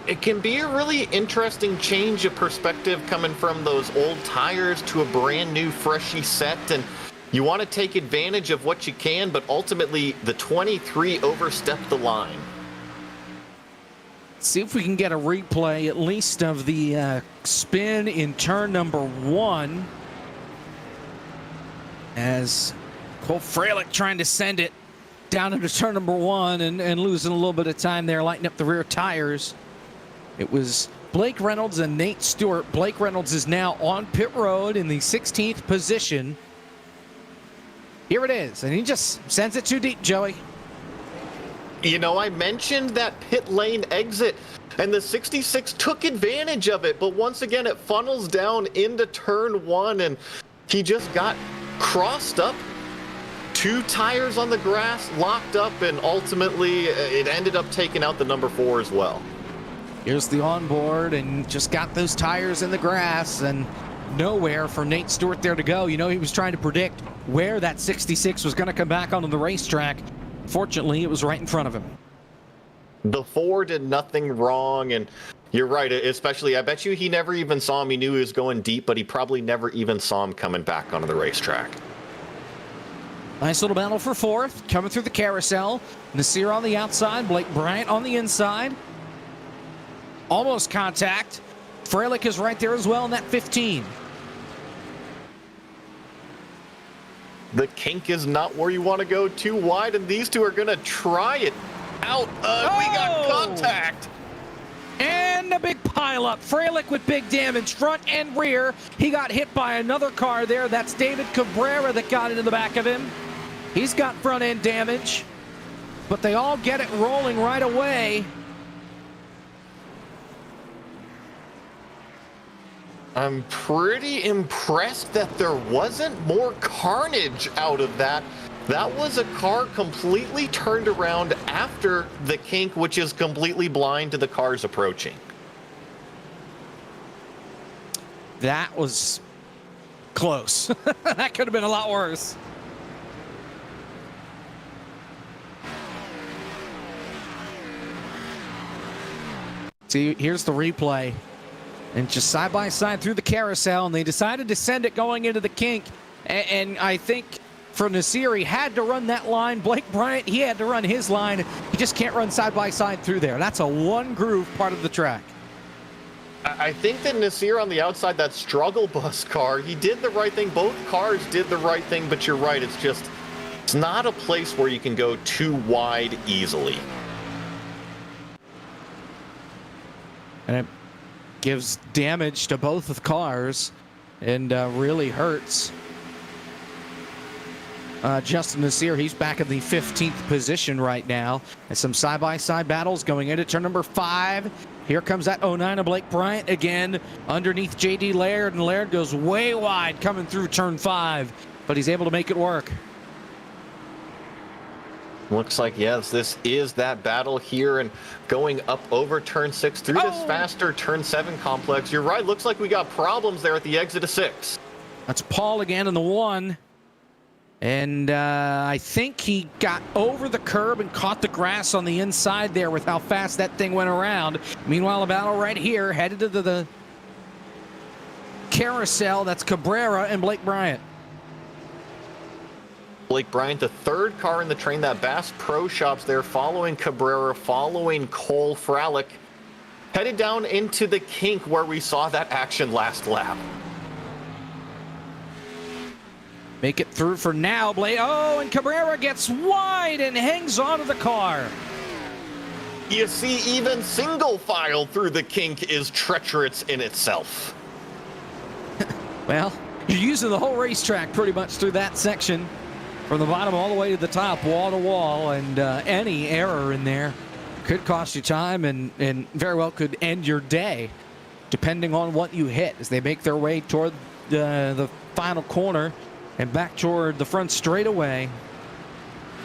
It can be a really interesting change of perspective coming from those old tires to a brand new, freshy set, and you want to take advantage of what you can, but ultimately the 23 overstepped the line. See if we can get a replay at least of the spin in turn number 1 as Cole Freilich trying to send it down into turn number 1 and losing a little bit of time there, lighting up the rear tires. It was Blake Reynolds and Nate Stewart. Blake Reynolds is now on pit road in the 16th position. Here it is, and he just sends it too deep, Joey. You know, I mentioned that pit lane exit, and the 66 took advantage of it, but once again, it funnels down into turn 1, and he just got crossed up. 2 tires on the grass, locked up, and ultimately it ended up taking out the number 4 as well. Here's the onboard, and just got those tires in the grass, and nowhere for Nate Stewart there to go. You know, he was trying to predict where that 66 was going to come back onto the racetrack. Fortunately, it was right in front of him. The 4 did nothing wrong, and you're right, especially, I bet you he never even saw him. He knew he was going deep, but he probably never even saw him coming back onto the racetrack. Nice little battle for 4th, coming through the carousel. Nasir on the outside, Blake Bryant on the inside. Almost contact. Freilich is right there as well in that 15. The kink is not where you want to go too wide, and these two are going to try it out. We got contact. And a big pileup. Freilich with big damage, front and rear. He got hit by another car there. That's David Cabrera that got into the back of him. He's got front end damage, but they all get it rolling right away. I'm pretty impressed that there wasn't more carnage out of that. That was a car completely turned around after the kink, which is completely blind to the cars approaching. That was close. That could have been a lot worse. See, here's the replay. And just side by side through the carousel, and they decided to send it going into the kink. And I think for Nasir, he had to run that line. Blake Bryant, he had to run his line. He just can't run side by side through there. That's a one groove part of the track. I think that Nasir on the outside, that struggle bus car, he did the right thing. Both cars did the right thing, but you're right. It's not a place where you can go too wide easily. And it gives damage to both of the cars and really hurts Justin Nasir. He's back in the 15th position right now. And some side-by-side battles going into turn number 5. Here comes that 09 of Blake Bryant again underneath J.D. Laird, and Laird goes way wide coming through turn 5, but he's able to make it work. Looks like, yes, this is that battle here, and going up over turn 6 through this faster turn 7 complex. You're right, looks like we got problems there at the exit of 6. That's Paul again in the 1. And I think he got over the curb and caught the grass on the inside there with how fast that thing went around. Meanwhile, a battle right here, headed to the carousel. That's Cabrera and Blake Bryant. Blake Bryant, the third car in the train, that Bass Pro Shops there, following Cabrera, following Cole Freilich, headed down into the kink where we saw that action last lap. Make it through for now, Blake. Oh, and Cabrera gets wide and hangs onto the car. You see, even single file through the kink is treacherous in itself. Well, you're using the whole racetrack pretty much through that section. From the bottom all the way to the top, wall to wall, and any error in there Could cost you time and very well could end your day, depending on what you hit as they make their way toward the final corner and back toward the front straightaway.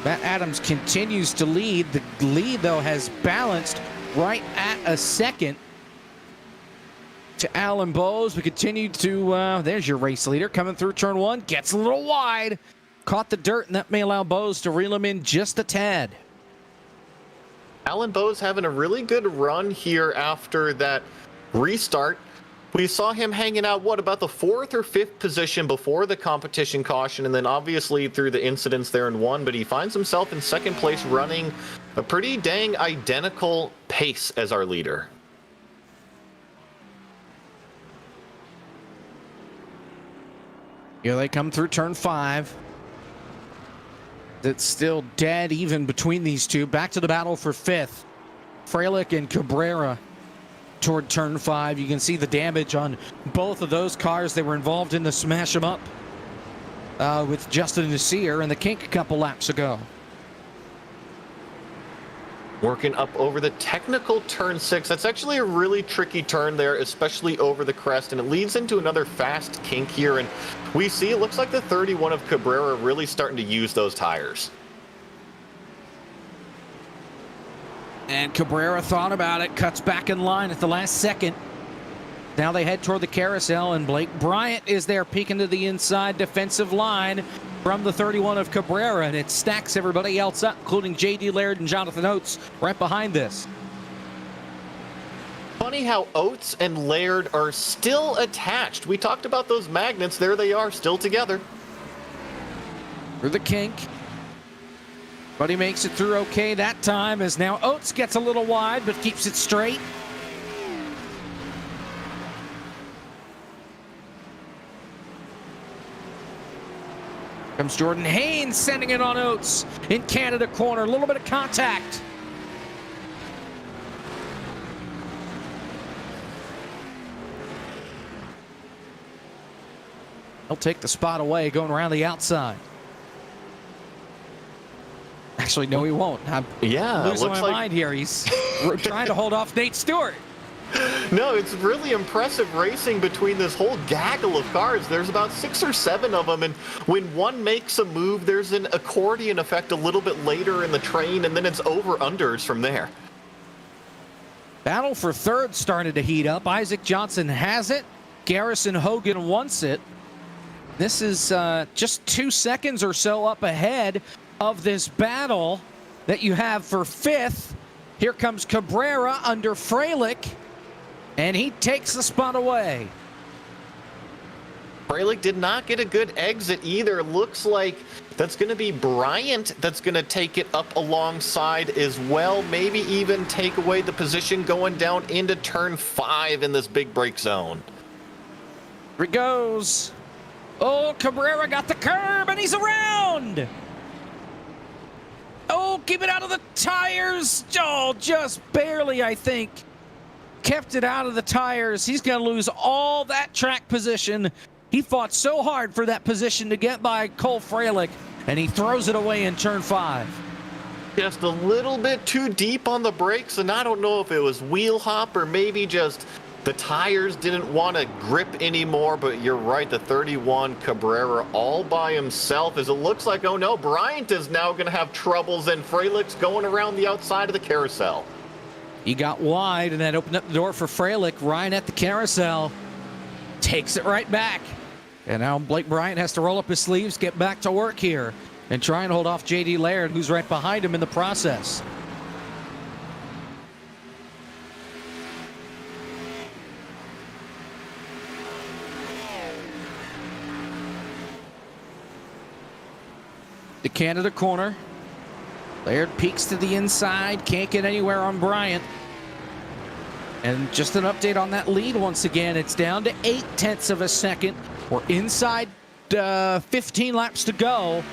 Matt Adams continues to lead. The lead, though, has balanced right at a second to Alan Bowes. We continue to, there's your race leader coming through turn one. Gets a little wide. Caught the dirt, and that may allow Bowes to reel him in just a tad. Alan Bowes having a really good run here after that restart. We saw him hanging out, about the 4th or 5th position before the competition caution, and then obviously through the incidents there in 1, but he finds himself in 2nd place running a pretty dang identical pace as our leader. Here they come through turn 5. It's still dead even between these two. Back to the battle for 5th. Freilich and Cabrera toward turn 5. You can see the damage on both of those cars. They were involved in the smash 'em up with Justin Nasir and the Kink a couple laps ago. Working up over the technical turn 6. That's actually a really tricky turn there, especially over the crest, and it leads into another fast kink here. And we see it looks like the 31 of Cabrera really starting to use those tires. And Cabrera thought about it, cuts back in line at the last second. Now they head toward the carousel, and Blake Bryant is there peeking to the inside defensive line from the 31 of Cabrera, and it stacks everybody else up, including J.D. Laird and Jonathan Oates right behind this. Funny how Oates and Laird are still attached. We talked about those magnets. There they are, still together. Through the kink. But he makes it through okay that time, as now Oates gets a little wide but keeps it straight. Comes Jordan Haynes sending it on Oates in Canada corner. A little bit of contact. He'll take the spot away going around the outside. Actually, no, he won't. I'm losing my mind here. He's trying to hold off Nate Stewart. No, it's really impressive racing between this whole gaggle of cars. There's about 6 or 7 of them, and when one makes a move, there's an accordion effect a little bit later in the train, and then it's over-unders from there. Battle for 3rd started to heat up. Isaac Johnson has it. Garrison Hogan wants it. This is just 2 seconds or so up ahead of this battle that you have for 5th. Here comes Cabrera under Freilich, and he takes the spot away. Freilich did not get a good exit either. Looks like that's going to be Bryant that's going to take it up alongside as well. Maybe even take away the position going down into turn 5 in this big break zone. Here he goes. Oh, Cabrera got the curb, and he's around. Oh, keep it out of the tires. Oh, just barely, I think. Kept it out of the tires. He's going to lose all that track position. He fought so hard for that position to get by Cole Freilich, and he throws it away in turn 5. Just a little bit too deep on the brakes, and I don't know if it was wheel hop or maybe just the tires didn't want to grip anymore, but you're right, the 31 Cabrera all by himself, as it looks like, oh no, Bryant is now going to have troubles, and Freilich's going around the outside of the carousel. He got wide, and that opened up the door for Freilich. Ryan at the carousel takes it right back. And now Blake Bryant has to roll up his sleeves, get back to work here, and try and hold off J.D. Laird, who's right behind him in the process. The Canada corner. Laird peeks to the inside, can't get anywhere on Bryant. And just an update on that lead once again. It's down to 0.8 of a second. We're inside 15 laps to go.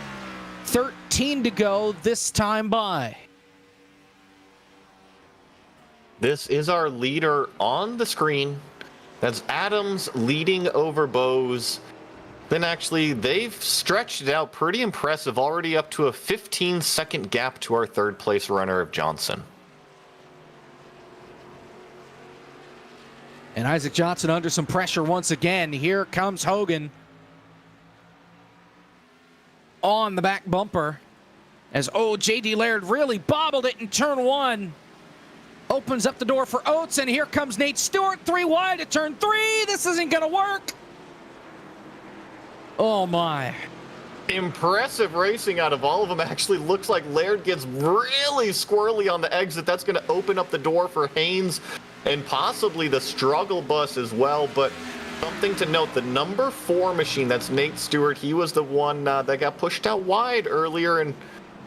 13 to go this time by. This is our leader on the screen. That's Adams leading over Bowes. Then actually, they've stretched it out pretty impressive, already up to a 15-second gap to our 3rd place runner of Johnson. And Isaac Johnson under some pressure once again. Here comes Hogan on the back bumper as J.D. Laird really bobbled it in turn 1. Opens up the door for Oates, and here comes Nate Stewart, 3 wide at turn 3. This isn't going to work. Oh, my. Impressive racing out of all of them. Actually looks like Laird gets really squirrely on the exit. That's going to open up the door for Haynes and possibly the struggle bus as well. But something to note, the number 4 machine, that's Nate Stewart. He was the one that got pushed out wide earlier and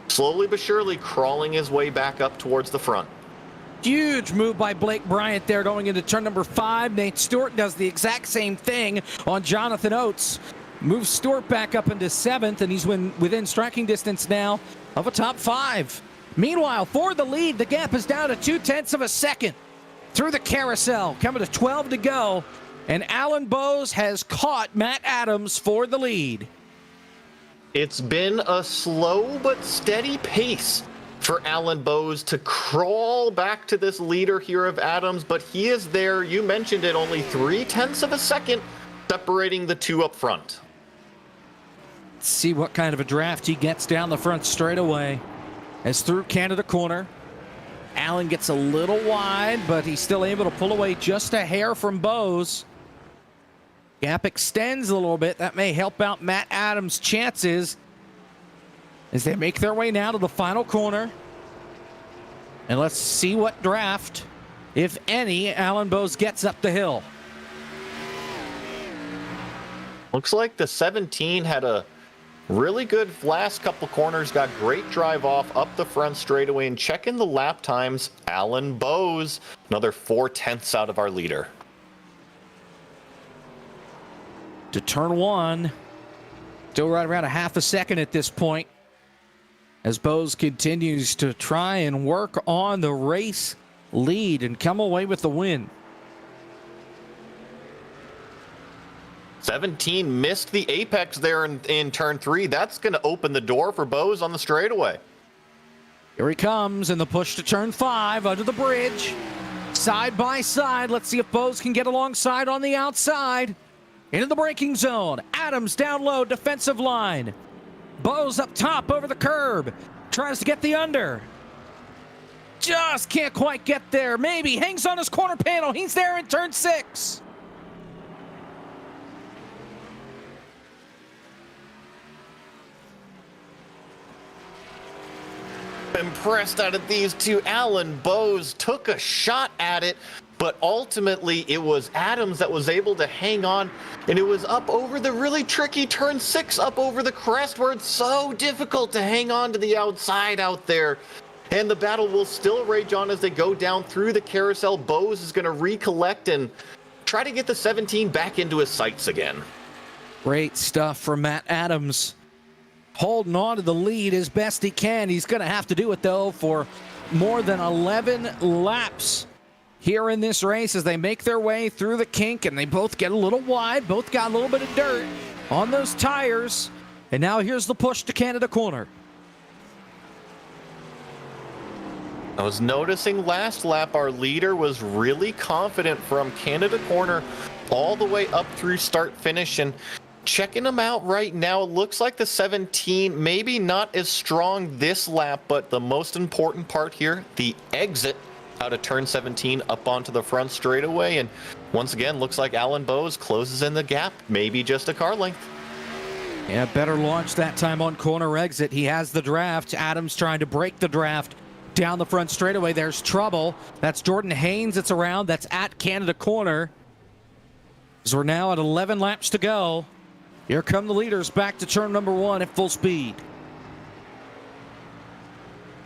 slowly but surely crawling his way back up towards the front. Huge move by Blake Bryant there going into turn number 5. Nate Stewart does the exact same thing on Jonathan Oates. Moves Stewart back up into 7th, and he's within striking distance now of a top 5. Meanwhile, for the lead, the gap is down to 0.2 of a second through the carousel. Coming to 12 to go, and Alan Bowes has caught Matt Adams for the lead. It's been a slow but steady pace for Alan Bowes to crawl back to this leader here of Adams, but he is there. You mentioned it, only 0.3 of a second separating the two up front. Let's see what kind of a draft he gets down the front straightaway. As through Canada corner, Allen gets a little wide, but he's still able to pull away just a hair from Bowes. Gap extends a little bit. That may help out Matt Adams' chances as they make their way now to the final corner. And let's see what draft, if any, Alan Bowes gets up the hill. Looks like the 17 had a really good last couple corners, got great drive off up the front straightaway, and checking the lap times, Alan Bowes, another 0.4 out of our leader. To turn 1, still right around a half a second at this point, as Bowes continues to try and work on the race lead and come away with the win. 17 missed the apex there in turn 3. That's going to open the door for Bowes on the straightaway. Here he comes in the push to turn 5 under the bridge. Side by side. Let's see if Bowes can get alongside on the outside. Into the braking zone. Adams down low, defensive line. Bowes up top over the curb. Tries to get the under. Just can't quite get there. Maybe hangs on his corner panel. He's there in turn 6. Impressed out of these two. Alan Bowes took a shot at it, but ultimately it was Adams that was able to hang on, and it was up over the really tricky turn 6, up over the crest, where it's so difficult to hang on to the outside out there. And the battle will still rage on as they go down through the carousel. Bowes is going to recollect and try to get the 17 back into his sights again. Great stuff from Matt Adams. Holding on to the lead as best he can. He's going to have to do it, though, for more than 11 laps here in this race as they make their way through the kink, and they both get a little wide. Both got a little bit of dirt on those tires. And now here's the push to Canada corner. I was noticing last lap our leader was really confident from Canada corner all the way up through start finish, and checking them out right now, it looks like the 17 maybe not as strong this lap, but the most important part here, the exit out of turn 17 up onto the front straightaway. And once again, looks like Alan Bowes closes in the gap, maybe just a car length. Yeah, better launch that time on corner exit. He has the draft. Adams trying to break the draft down the front straightaway. There's trouble. That's Jordan Haynes. It's around. That's at Canada corner. So we're now at 11 laps to go. Here come the leaders back to turn number 1 at full speed.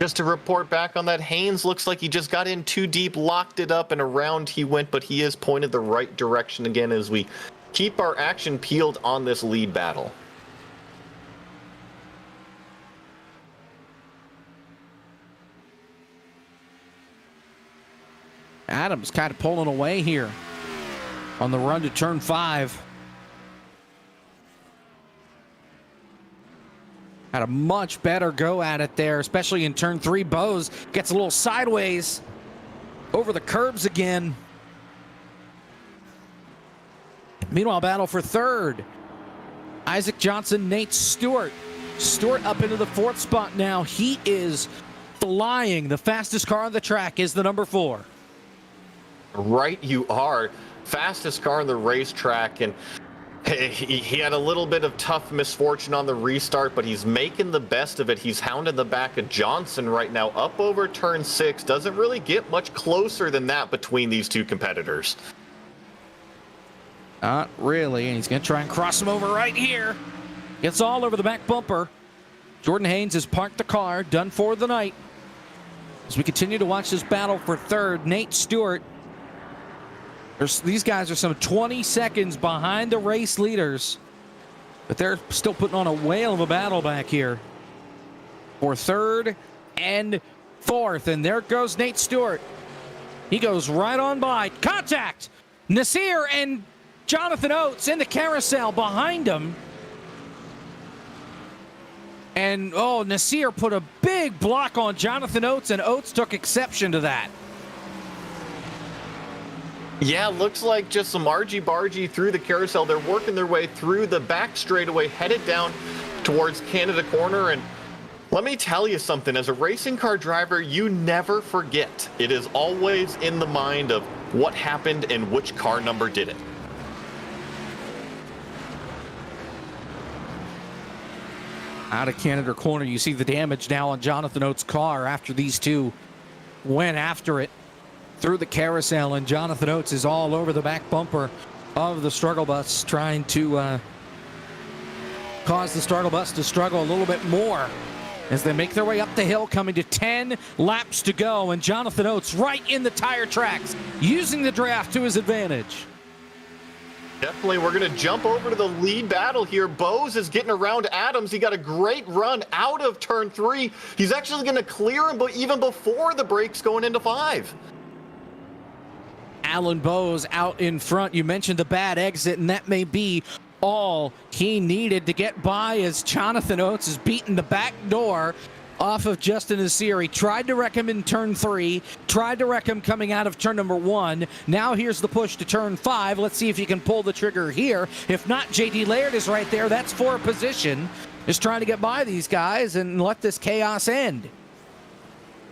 Just to report back on that, Haynes looks like he just got in too deep, locked it up, and around he went, but he is pointed the right direction again as we keep our action peeled on this lead battle. Adams kind of pulling away here on the run to turn 5. Had a much better go at it there, especially in turn 3. Bowes gets a little sideways over the curbs again. Meanwhile, battle for third. Isaac Johnson, Nate Stewart. Stewart up into the fourth spot now. He is flying. The fastest car on the track is the number 4. Right, you are. Fastest car on the racetrack, and he had a little bit of tough misfortune on the restart, but he's making the best of it. He's hounding the back of Johnson right now up over turn 6. Doesn't really get much closer than that between these two competitors. Not really, and he's going to try and cross him over right here. Gets all over the back bumper. Jordan Haynes has parked the car, done for the night. As we continue to watch this battle for third, Nate Stewart. These guys are some 20 seconds behind the race leaders, but they're still putting on a whale of a battle back here for third and fourth. And there goes Nate Stewart. He goes right on by. Contact! Nasir and Jonathan Oates in the carousel behind him. And, oh, Nasir put a big block on Jonathan Oates, and Oates took exception to that. Yeah, looks like just some argy-bargy through the carousel. They're working their way through the back straightaway, headed down towards Canada Corner. And let me tell you something, as a racing car driver, you never forget. It is always in the mind of what happened and which car number did it. Out of Canada Corner, you see the damage now on Jonathan Oates' car after these two went after it through the carousel, and Jonathan Oates is all over the back bumper of the struggle bus, trying to cause the struggle bus to struggle a little bit more as they make their way up the hill, coming to 10 laps to go, and Jonathan Oates right in the tire tracks, using the draft to his advantage. Definitely, we're going to jump over to the lead battle here. Bose is getting around Adams. He got a great run out of turn 3. He's actually going to clear him, but even before the brakes going into 5. Alan Bose out in front. You mentioned the bad exit, and that may be all he needed to get by as Jonathan Oates is beating the back door off of Justin Nasir. He tried to wreck him in turn 3, tried to wreck him coming out of turn number 1. Now here's the push to turn 5. Let's see if he can pull the trigger here. If not, JD Laird is right there. That's for position. Just trying to get by these guys and let this chaos end.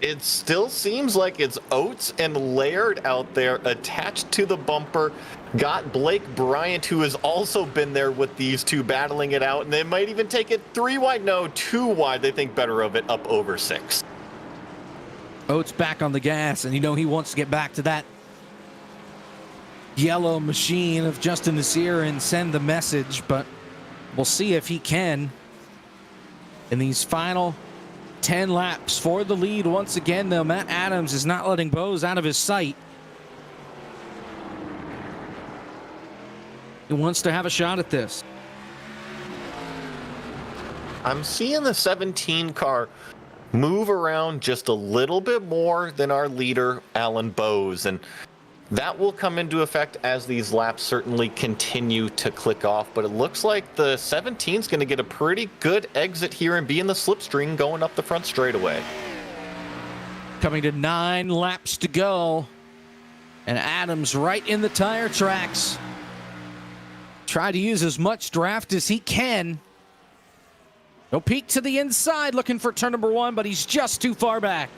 It still seems like it's Oates and Laird out there attached to the bumper. Got Blake Bryant, who has also been there with these two battling it out, and they might even take it 3 wide. No, 2 wide. They think better of it up over 6. Oates back on the gas, and you know he wants to get back to that yellow machine of Justin Nasir and send the message, but we'll see if he can in these final 10 laps for the lead. Once again, though, Matt Adams is not letting Bose out of his sight. He wants to have a shot at this. I'm seeing the 17 car move around just a little bit more than our leader, Alan Bose, and that will come into effect as these laps certainly continue to click off. But it looks like the 17 is going to get a pretty good exit here and be in the slipstream going up the front straightaway. Coming to 9 laps to go, and Adams right in the tire tracks. Try to use as much draft as he can. No peek to the inside, looking for turn number 1, but he's just too far back.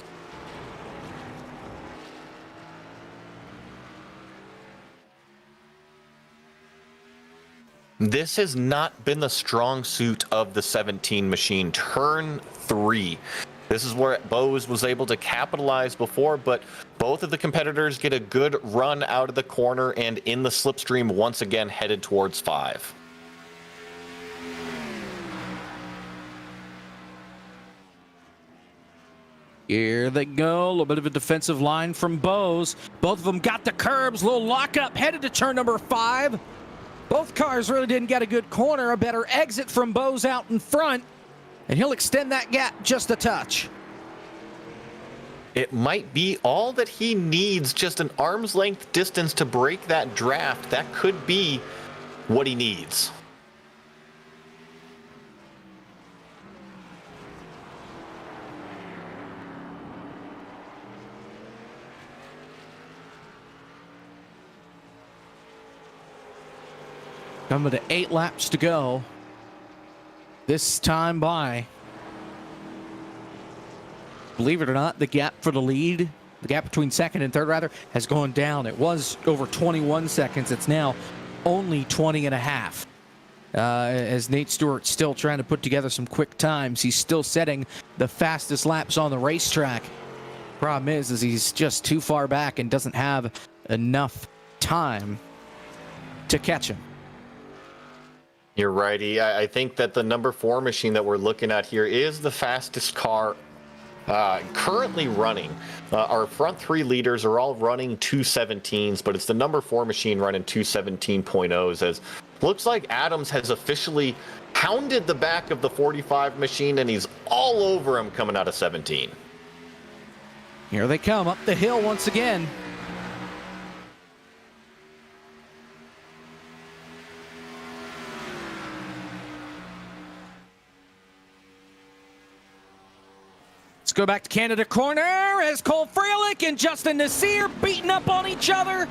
This has not been the strong suit of the 17 machine. Turn 3. This is where Bose was able to capitalize before, but both of the competitors get a good run out of the corner and in the slipstream once again headed towards 5. Here they go. A little bit of a defensive line from Bose. Both of them got the curbs. Little lockup headed to turn number 5. Both cars really didn't get a good corner. A better exit from Bose out in front. And he'll extend that gap just a touch. It might be all that he needs, just an arm's length distance to break that draft. That could be what he needs. Coming to 8 laps to go. This time by. Believe it or not, the gap for the lead, the gap between second and third, rather, has gone down. It was over 21 seconds. It's now only 20 and a half. As Nate Stewart's still trying to put together some quick times. He's still setting the fastest laps on the racetrack. Problem is he's just too far back and doesn't have enough time to catch him. You're righty. I think that the number 4 machine that we're looking at here is the fastest car currently running. Our front 3 leaders are all running 217s, but it's the number 4 machine running 217.0s, as looks like Adams has officially hounded the back of the 45 machine, and he's all over him coming out of 17. Here they come up the hill once again. Let's go back to Canada corner as Cole Freilich and Justin Nasir beating up on each other.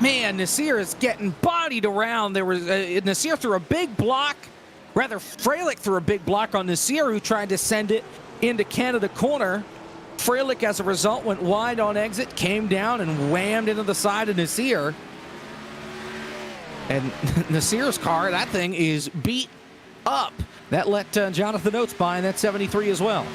Man, Nasir is getting bodied around. There was Nasir threw a big block. Rather, Freilich threw a big block on Nasir, who tried to send it into Canada corner. Freilich, as a result, went wide on exit, came down and whammed into the side of Nasir. And Nasir's car, that thing is beat up. That let Jonathan Oates by in that 73 as well.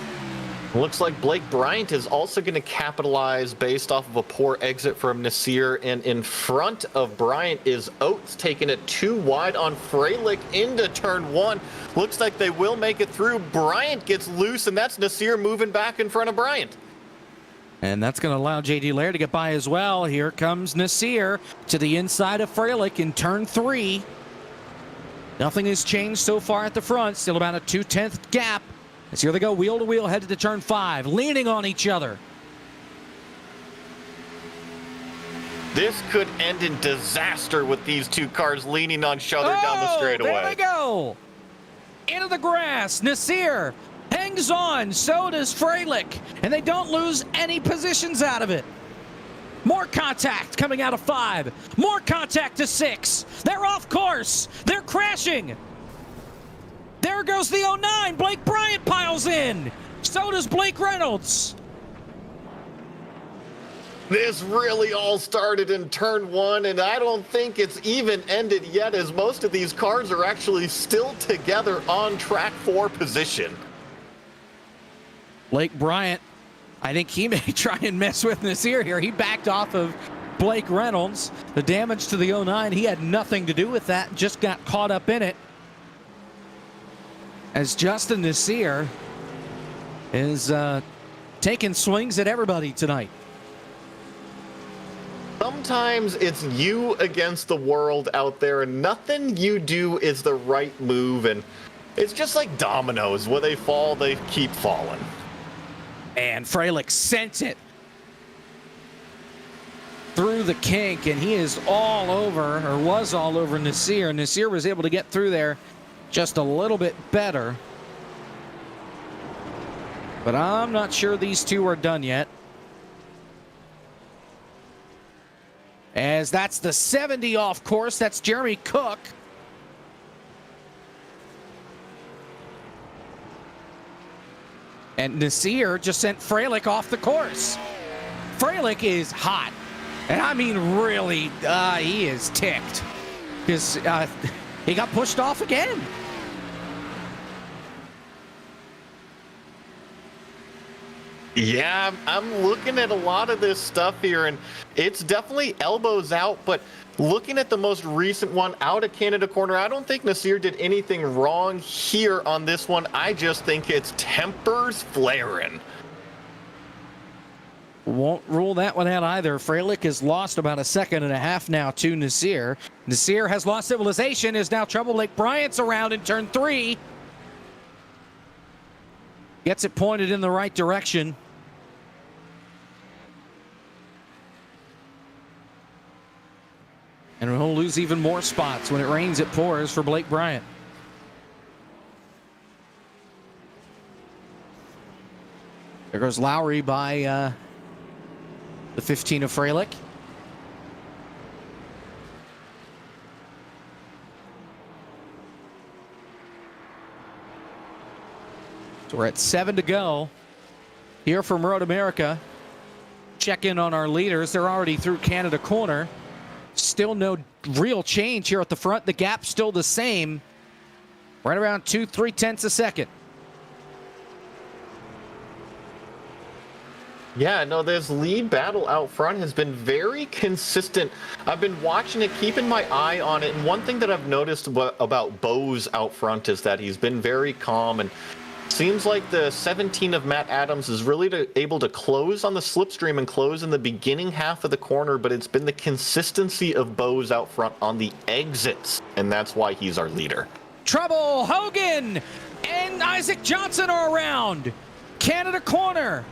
Looks like Blake Bryant is also going to capitalize based off of a poor exit from Nasir, and in front of Bryant is Oates taking it too wide on Freilich into turn 1. Looks like they will make it through. Bryant gets loose, and that's Nasir moving back in front of Bryant. And that's going to allow J.D. Laird to get by as well. Here comes Nasir to the inside of Freilich in turn 3. Nothing has changed so far at the front. Still about a 2/10 gap. As here they go wheel to wheel, headed to turn 5, leaning on each other. This could end in disaster with these two cars leaning on each other down the straightaway. There they go. Into the grass. Nasir hangs on. So does Freilich. And they don't lose any positions out of it. More contact coming out of 5. More contact to 6. They're off course. They're crashing. There goes the 09. Blake Bryant piles in. So does Blake Reynolds. This really all started in turn 1, and I don't think it's even ended yet, as most of these cars are actually still together on track 4 position. Blake Bryant, I think he may try and mess with Nasir here. He backed off of Blake Reynolds. The damage to the 09, he had nothing to do with that, just got caught up in it. As Justin Nasir is taking swings at everybody tonight. Sometimes it's you against the world out there, and nothing you do is the right move, and it's just like dominoes. When they fall, they keep falling. And Freilich sent it through the kink, and he is all over, or was all over Nasir. Nasir was able to get through there just a little bit better. But I'm not sure these two are done yet. As that's the 70 off course. That's Jeremy Cook. And Nasir just sent Freilich off the course. Freilich is hot. And I mean really, he is ticked. Because he got pushed off again. Yeah, I'm looking at a lot of this stuff here, and it's definitely elbows out, but looking at the most recent one out of Canada corner, I don't think Nasir did anything wrong here on this one. I just think it's tempers flaring. Won't rule that one out either. Freilich has lost about 1.5 seconds now to Nasir. Nasir has lost civilization, is now trouble. Blake Bryant's around in turn 3. Gets it pointed in the right direction. And we'll lose even more spots. When it rains, it pours for Blake Bryant. There goes Lowry by the 15 of Freilich. So we're at 7 to go here from Road America. Check in on our leaders. They're already through Canada corner. Still no real change here at the front. The gap's still the same. Right around 2/3 a second. Yeah, no, this lead battle out front has been very consistent. I've been watching it, keeping my eye on it, and one thing that I've noticed about Bose out front is that he's been very calm, and seems like the 17 of Matt Adams is really able to close on the slipstream and close in the beginning half of the corner, but it's been the consistency of Bose out front on the exits, and that's why he's our leader. Trouble! Hogan and Isaac Johnson are around. Canada corner.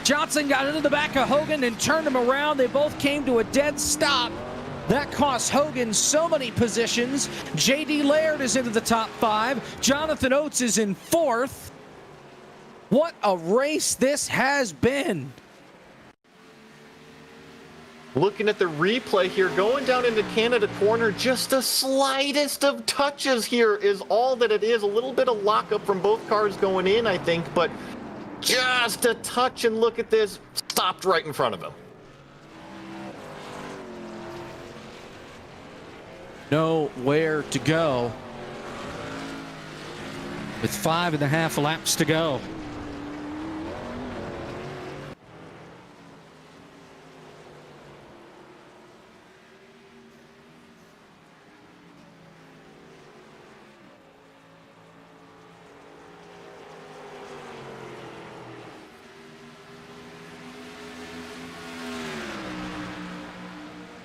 Johnson got into the back of Hogan and turned him around. They both came to a dead stop. That cost Hogan so many positions. J.D. Laird is into the top 5. Jonathan Oates is in 4th. What a race this has been. Looking at the replay here, going down into Canada corner, just the slightest of touches here is all that it is. A little bit of lockup from both cars going in, I think, but just a touch, and look at this, stopped right in front of him. Nowhere to go with 5.5 laps to go.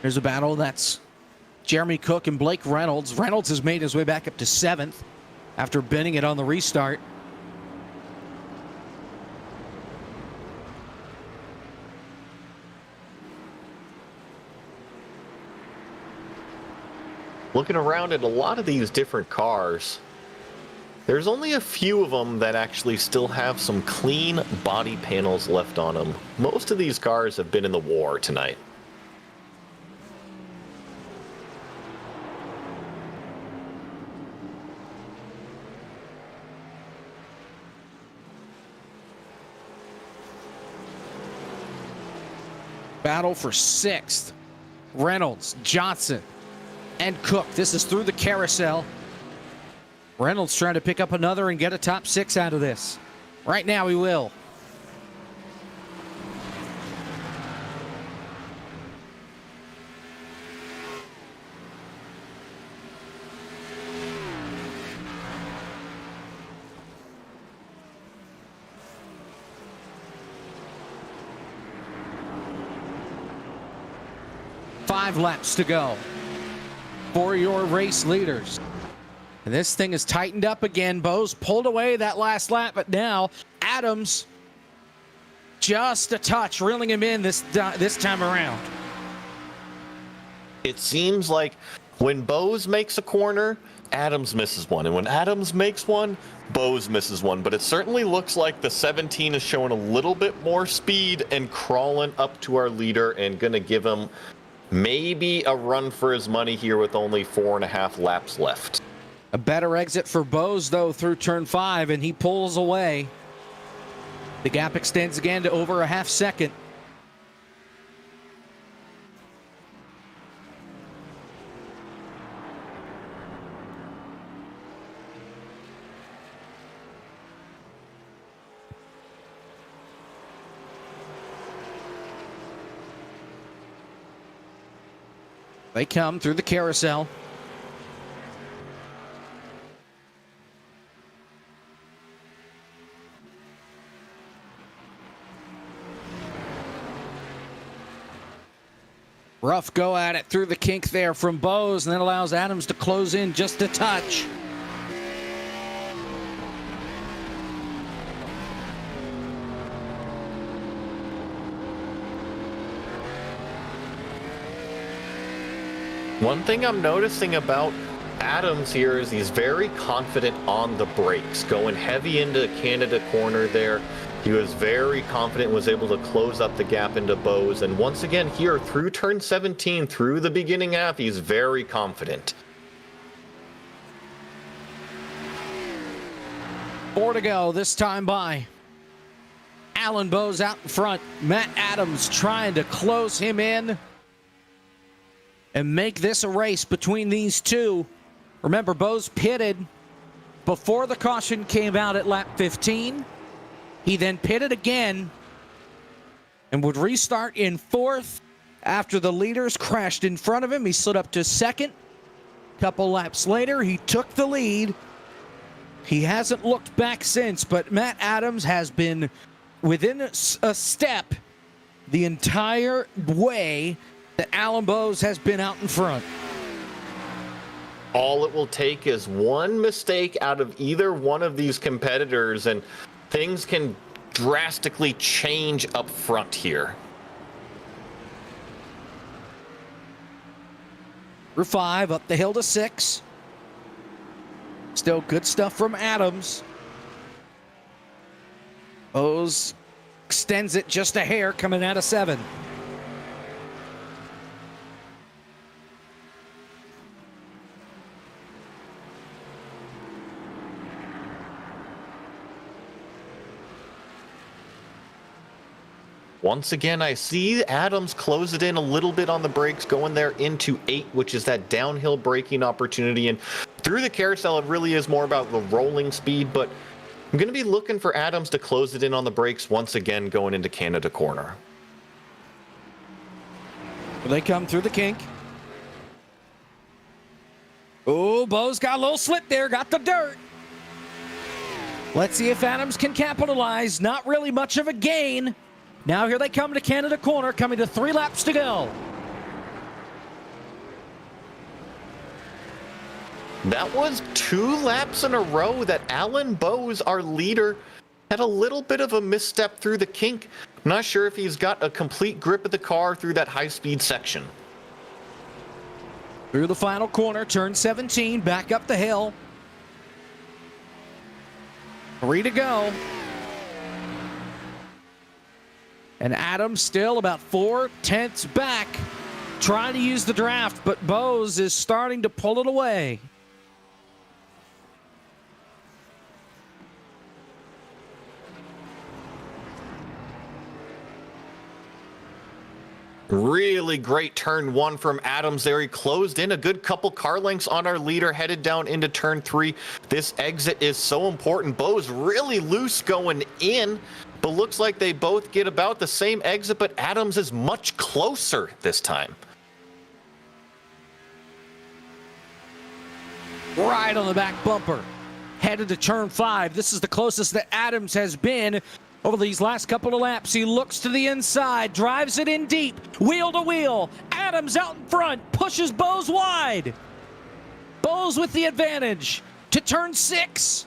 There's a battle that's Jeremy Cook and Blake Reynolds. Reynolds has made his way back up to 7th after bending it on the restart. Looking around at a lot of these different cars, there's only a few of them that actually still have some clean body panels left on them. Most of these cars have been in the war tonight. Battle for 6th. Reynolds, Johnson, and Cook. This is through the carousel. Reynolds trying to pick up another and get a top 6 out of this. Right now he will. Five laps to go for your race leaders. And this thing is tightened up again. Bose pulled away that last lap, but now Adams just a touch, reeling him in this time around. It seems like when Bose makes a corner, Adams misses one. And when Adams makes one, Bose misses one. But it certainly looks like the 17 is showing a little bit more speed and crawling up to our leader and going to give him maybe a run for his money here with only 4.5 laps left. A better exit for Bose, though, through turn 5, and he pulls away. The gap extends again to over a half second. They come through the carousel. Rough go at it through the kink there from Bose, and that allows Adams to close in just a touch. One thing I'm noticing about Adams here is he's very confident on the brakes, going heavy into Canada corner there. He was very confident, was able to close up the gap into Bose. And once again here through turn 17, through the beginning half, he's very confident. 4 to go, this time by Alan Bowes out in front. Matt Adams trying to close him in and make this a race between these two. Remember, Bowes pitted before the caution came out at lap 15. He then pitted again and would restart in 4th after the leaders crashed in front of him. He slid up to 2nd. Couple laps later, he took the lead. He hasn't looked back since, but Matt Adams has been within a step the entire way that Alan Bowes has been out in front. All it will take is one mistake out of either one of these competitors, and things can drastically change up front here. Through 5, up the hill to 6. Still good stuff from Adams. Bowes extends it just a hair coming out of 7. Once again, I see Adams close it in a little bit on the brakes, going there into 8, which is that downhill braking opportunity. And through the carousel, it really is more about the rolling speed, but I'm going to be looking for Adams to close it in on the brakes once again going into Canada corner. They come through the kink. Oh, Bowes got a little slip there, got the dirt. Let's see if Adams can capitalize. Not really much of a gain. Now here they come to Canada corner, coming to 3 laps to go. That was 2 laps in a row that Alan Bowes, our leader, had a little bit of a misstep through the kink. I'm not sure if he's got a complete grip of the car through that high-speed section. Through the final corner, turn 17, back up the hill. 3 to go. And Adams still about 4/10 back, trying to use the draft, but Bowes is starting to pull it away. Really great turn 1 from Adams there. He closed in a good couple car lengths on our leader, headed down into turn 3. This exit is so important. Bowes really loose going in, but looks like they both get about the same exit, but Adams is much closer this time. Right on the back bumper. Headed to turn 5. This is the closest that Adams has been over these last couple of laps. He looks to the inside, drives it in deep, wheel to wheel. Adams out in front, pushes Bowes wide. Bowes with the advantage to turn 6.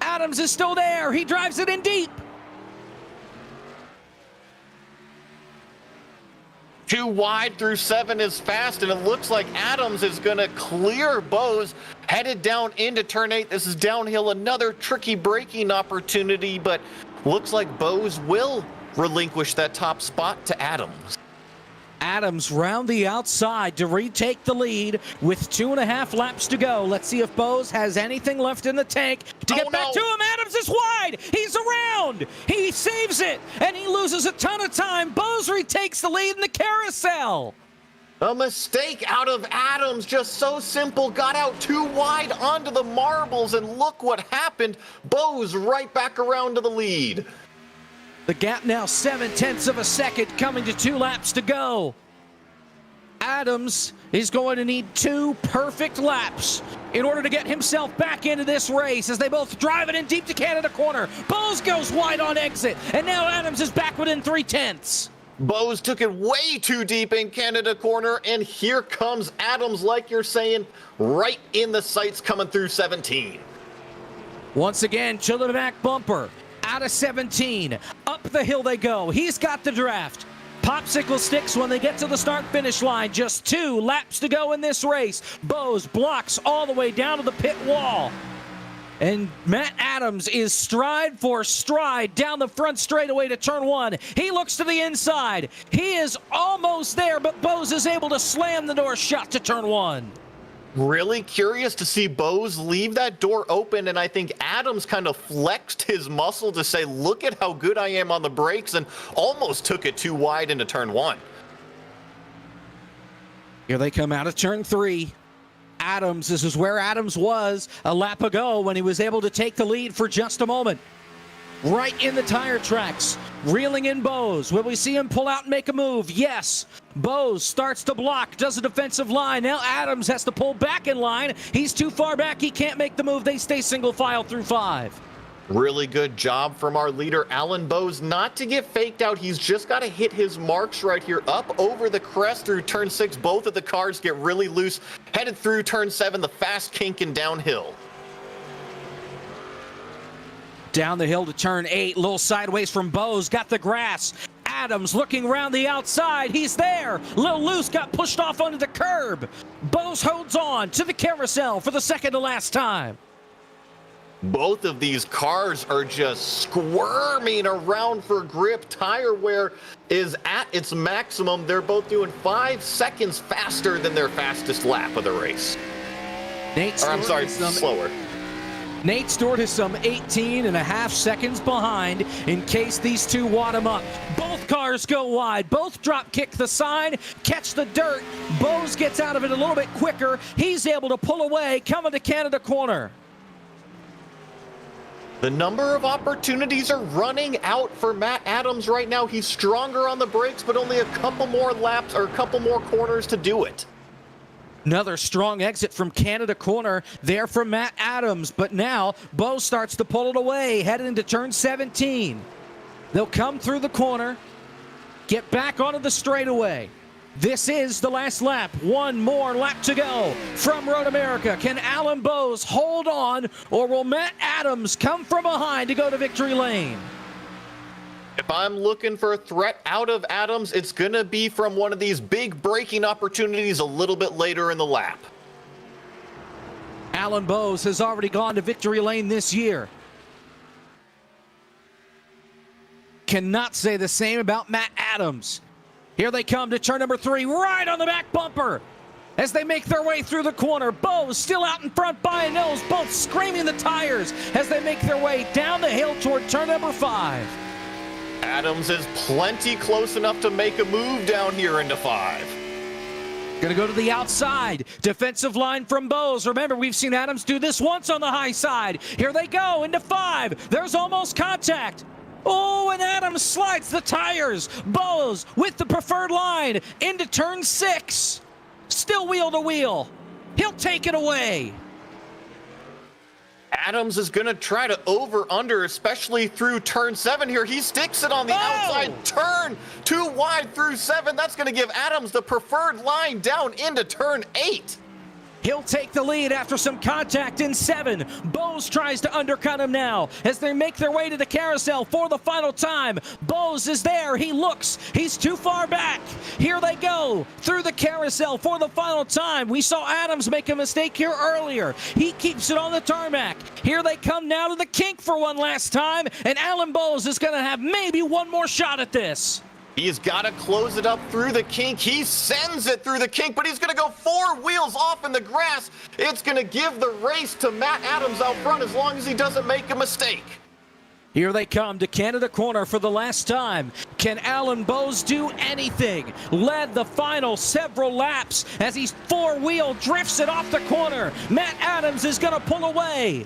Adams is still there. He drives it in deep. Too wide through 7 is fast, and it looks like Adams is going to clear Bowes, headed down into turn 8. This is downhill, another tricky braking opportunity, but looks like Bowes will relinquish that top spot to Adams. Adams round the outside to retake the lead with 2.5 laps to go. Let's see if Bowes has anything left in the tank to get back to him. Adams is wide. He's around. He saves it, and he loses a ton of time. Bowes retakes the lead in the carousel. A mistake out of Adams, just so simple. Got out too wide onto the marbles, and look what happened. Bowes right back around to the lead. The gap now 0.7 of a second, coming to 2 laps to go. Adams is going to need 2 perfect laps in order to get himself back into this race as they both drive it in deep to Canada corner. Bowes goes wide on exit, and now Adams is back within 0.3. Bowes took it way too deep in Canada corner, and here comes Adams, like you're saying, right in the sights coming through 17. Once again, to the back bumper. Out of 17, up the hill they go. He's got the draft. Popsicle sticks when they get to the start-finish line. Just 2 laps to go in this race. Bowes blocks all the way down to the pit wall. And Matt Adams is stride for stride down the front straightaway to turn 1. He looks to the inside. He is almost there, but Bowes is able to slam the door shut to turn 1. Really curious to see Bowes leave that door open, and I think Adams Adams kind of flexed his muscle to say, look at how good I am on the brakes, and almost took it too wide into turn 1. Here they come out of turn 3. Adams, this is where Adams was a lap ago when he was able to take the lead for just a moment. Right in the tire tracks, reeling in Bose. Will we see him pull out and make a move? Yes. Bose starts to block, does a defensive line. Now Adams has to pull back in line. He's too far back. He can't make the move. They stay single file through 5. Really good job from our leader, Alan Bose, not to get faked out. He's just got to hit his marks right here. Up over the crest through turn 6. Both of the cars get really loose. Headed through turn 7, the fast kink and downhill. Down the hill to turn 8, little sideways from Bose, got the grass. Adams looking around the outside, he's there. Little loose, got pushed off onto the curb. Bose holds on to the carousel for the second to last time. Both of these cars are just squirming around for grip. Tire wear is at its maximum. They're both doing 5 seconds faster than their fastest lap of the race. Slower. Nate Stewart is some 18.5 seconds behind in case these two wad him up. Both cars go wide. Both drop kick the sign, catch the dirt. Bose gets out of it a little bit quicker. He's able to pull away, coming to Canada corner. The number of opportunities are running out for Matt Adams right now. He's stronger on the brakes, but only a couple more laps or a couple more corners to do it. Another strong exit from Canada corner there from Matt Adams, but now Bose starts to pull it away, headed into turn 17. They'll come through the corner, get back onto the straightaway. This is the last lap. One more lap to go from Road America. Can Alan Bose hold on, or will Matt Adams come from behind to go to victory lane? If I'm looking for a threat out of Adams, it's going to be from one of these big braking opportunities a little bit later in the lap. Alan Bose has already gone to victory lane this year. Cannot say the same about Matt Adams. Here they come to turn number 3, right on the back bumper. As they make their way through the corner, Bose still out in front by a nose, both screaming the tires as they make their way down the hill toward turn number 5. Adams is plenty close enough to make a move down here into 5. Gonna go to the outside. Defensive line from Bose. Remember, we've seen Adams do this once on the high side. Here they go into 5. There's almost contact. Oh, and Adams slides the tires. Bose with the preferred line into turn 6. Still wheel to wheel. He'll take it away. Adams is going to try to over-under, especially through turn 7 here. He sticks it on the outside turn, too wide through 7. That's going to give Adams the preferred line down into turn 8. He'll take the lead after some contact in 7. Bose tries to undercut him now as they make their way to the carousel for the final time. Bose is there. He looks. He's too far back. Here they go through the carousel for the final time. We saw Adams make a mistake here earlier. He keeps it on the tarmac. Here they come now to the kink for one last time, and Alan Bose is going to have maybe one more shot at this. He's got to close it up through the kink. He sends it through the kink, but he's going to go 4 wheels off in the grass. It's going to give the race to Matt Adams out front as long as he doesn't make a mistake. Here they come to Canada corner for the last time. Can Alan Bose do anything? Led the final several laps as he 4-wheel drifts it off the corner. Matt Adams is going to pull away.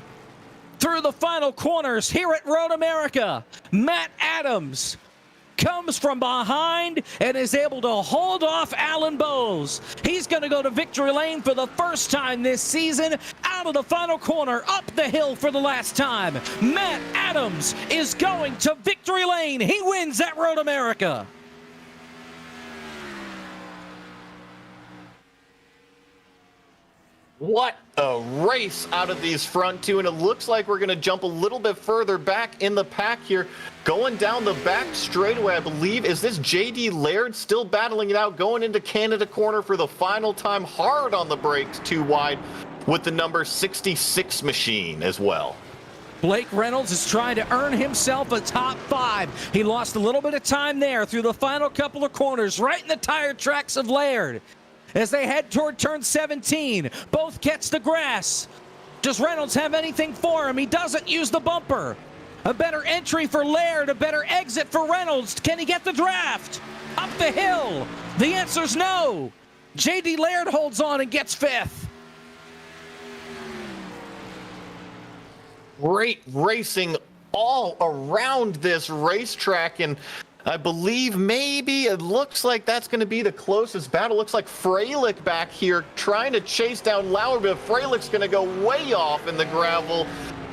Through the final corners here at Road America, Matt Adams comes from behind and is able to hold off Alan Bose. He's going to go to victory lane for the first time this season, out of the final corner, up the hill for the last time. Matt Adams is going to victory lane. He wins at Road America. What a race out of these front two, and it looks like we're going to jump a little bit further back in the pack here. Going down the back straightaway, I believe, is this J.D. Laird still battling it out, going into Canada corner for the final time, hard on the brakes, too wide, with the number 66 machine as well. Blake Reynolds is trying to earn himself a top 5. He lost a little bit of time there through the final couple of corners, right in the tire tracks of Laird. As they head toward turn 17, both catch the grass. Does Reynolds have anything for him? He doesn't use the bumper. A better entry for Laird, a better exit for Reynolds. Can he get the draft? Up the hill. The answer's no. J.D. Laird holds on and gets 5th. Great racing all around this racetrack, and I believe maybe it looks like that's going to be the closest battle. Looks like Freilich back here trying to chase down Lowry, but Freilich's going to go way off in the gravel.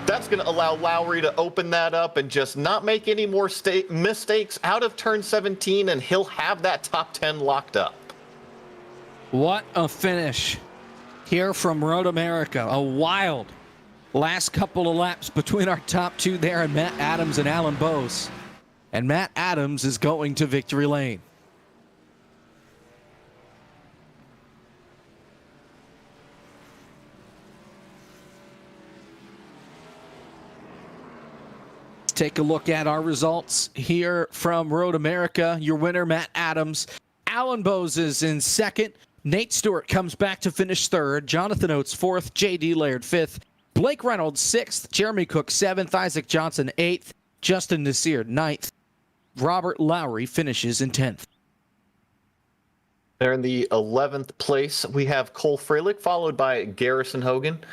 That's going to allow Lowry to open that up and just not make any more mistakes out of turn 17, and he'll have that top 10 locked up. What a finish here from Road America. A wild last couple of laps between our top two there, and Matt Adams and Alan Bose. And Matt Adams is going to victory lane. Let's take a look at our results here from Road America. Your winner, Matt Adams. Alan Bose is in 2nd. Nate Stewart comes back to finish 3rd. Jonathan Oates 4th. J.D. Laird 5th. Blake Reynolds 6th. Jeremy Cook 7th. Isaac Johnson 8th. Justin Nasir 9th. Robert Lowry finishes in 10th. There in the 11th place, we have Cole Freilich, followed by Garrison Hogan,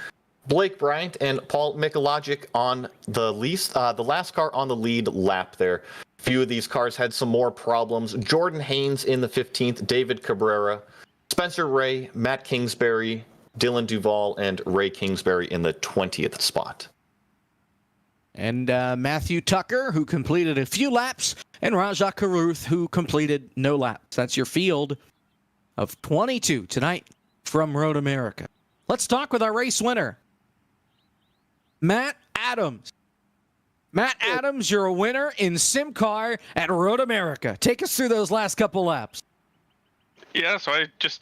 Blake Bryant, and Paul Mikologic on the last car on the lead lap there. A few of these cars had some more problems. Jordan Haynes in the 15th, David Cabrera, Spencer Ray, Matt Kingsbury, Dylan Duvall, and Ray Kingsbury in the 20th spot. And Matthew Tucker, who completed a few laps, and Raja Karuth, who completed no laps. That's your field of 22 tonight from Road America. Let's talk with our race winner, Matt Adams. Matt Adams, you're a winner in SimCAR at Road America. Take us through those last couple laps. Yeah, so I just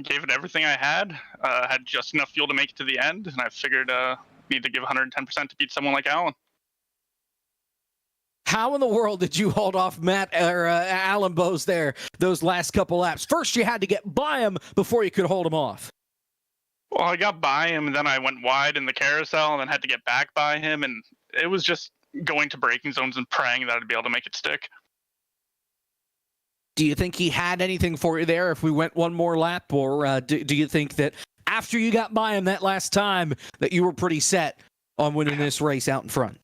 gave it everything I had. Had just enough fuel to make it to the end, and I figured need to give 110% to beat someone like Alan. How in the world did you hold off Alan Bose there those last couple laps? First, you had to get by him before you could hold him off. Well, I got by him, and then I went wide in the carousel, and then had to get back by him, and it was just going to braking zones and praying that I'd be able to make it stick. Do you think he had anything for you there if we went one more lap, or do you think that after you got by him that last time that you were pretty set on winning this race out in front?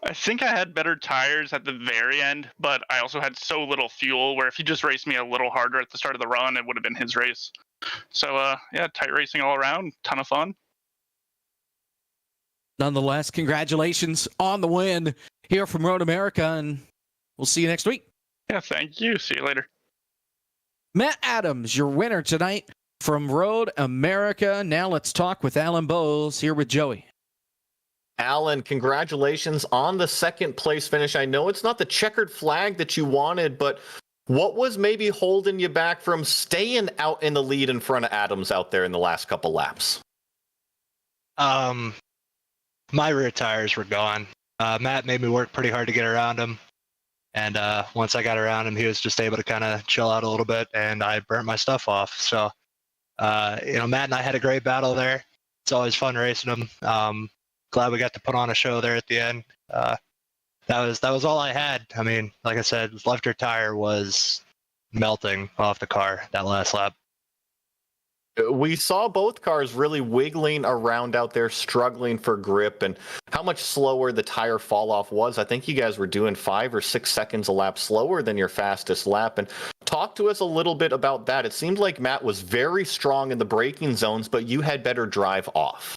I think I had better tires at the very end, but I also had so little fuel where if he just raced me a little harder at the start of the run, it would have been his race. So, yeah, tight racing all around. Ton of fun. Nonetheless, congratulations on the win here from Road America, and we'll see you next week. Yeah, thank you. See you later. Matt Adams, your winner tonight from Road America. Now let's talk with Alan Bowles here with Joey. Alan, congratulations on the 2nd place finish. I know it's not the checkered flag that you wanted, but what was maybe holding you back from staying out in the lead in front of Adams out there in the last couple laps? My rear tires were gone. Matt made me work pretty hard to get around him. And once I got around him, he was just able to kind of chill out a little bit, and I burnt my stuff off. So, Matt and I had a great battle there. It's always fun racing him. Glad we got to put on a show there at the end. That was all I had. I mean, like I said, left rear tire was melting off the car that last lap. We saw both cars really wiggling around out there, struggling for grip, and how much slower the tire fall off was. I think you guys were doing 5 or 6 seconds a lap slower than your fastest lap. And talk to us a little bit about that. It seemed like Matt was very strong in the braking zones, but you had better drive off.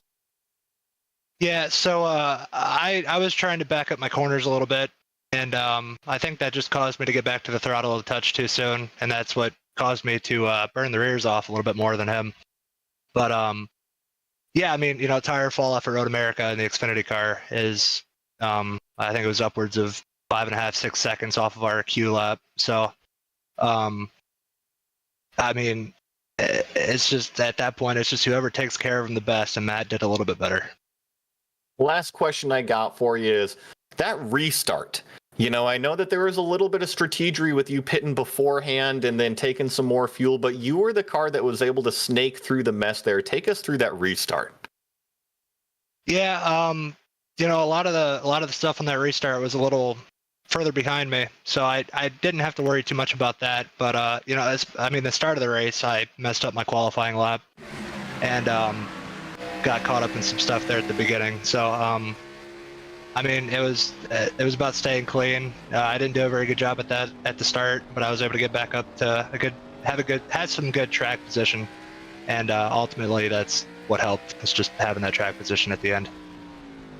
Yeah, so I was trying to back up my corners a little bit, and I think that just caused me to get back to the throttle a touch too soon, and that's what caused me to burn the rears off a little bit more than him. But yeah, I mean, tire fall off at Road America in the Xfinity car is, I think it was upwards of 5.5, 6 seconds off of our Q lap. So, I mean, it's just at that point, it's just whoever takes care of him the best, and Matt did a little bit better. Last question I got for you is that restart. I know that there was a little bit of strategy with you pitting beforehand and then taking some more fuel, but you were the car that was able to snake through the mess there. Take us through that restart. Yeah, a lot of the stuff on that restart was a little further behind me, so I didn't have to worry too much about that. But the start of the race, I messed up my qualifying lap, and got caught up in some stuff there at the beginning. So it was about staying clean. I didn't do a very good job at that at the start, but I was able to get back up to had some good track position, and ultimately that's what helped. It's just having that track position at the end.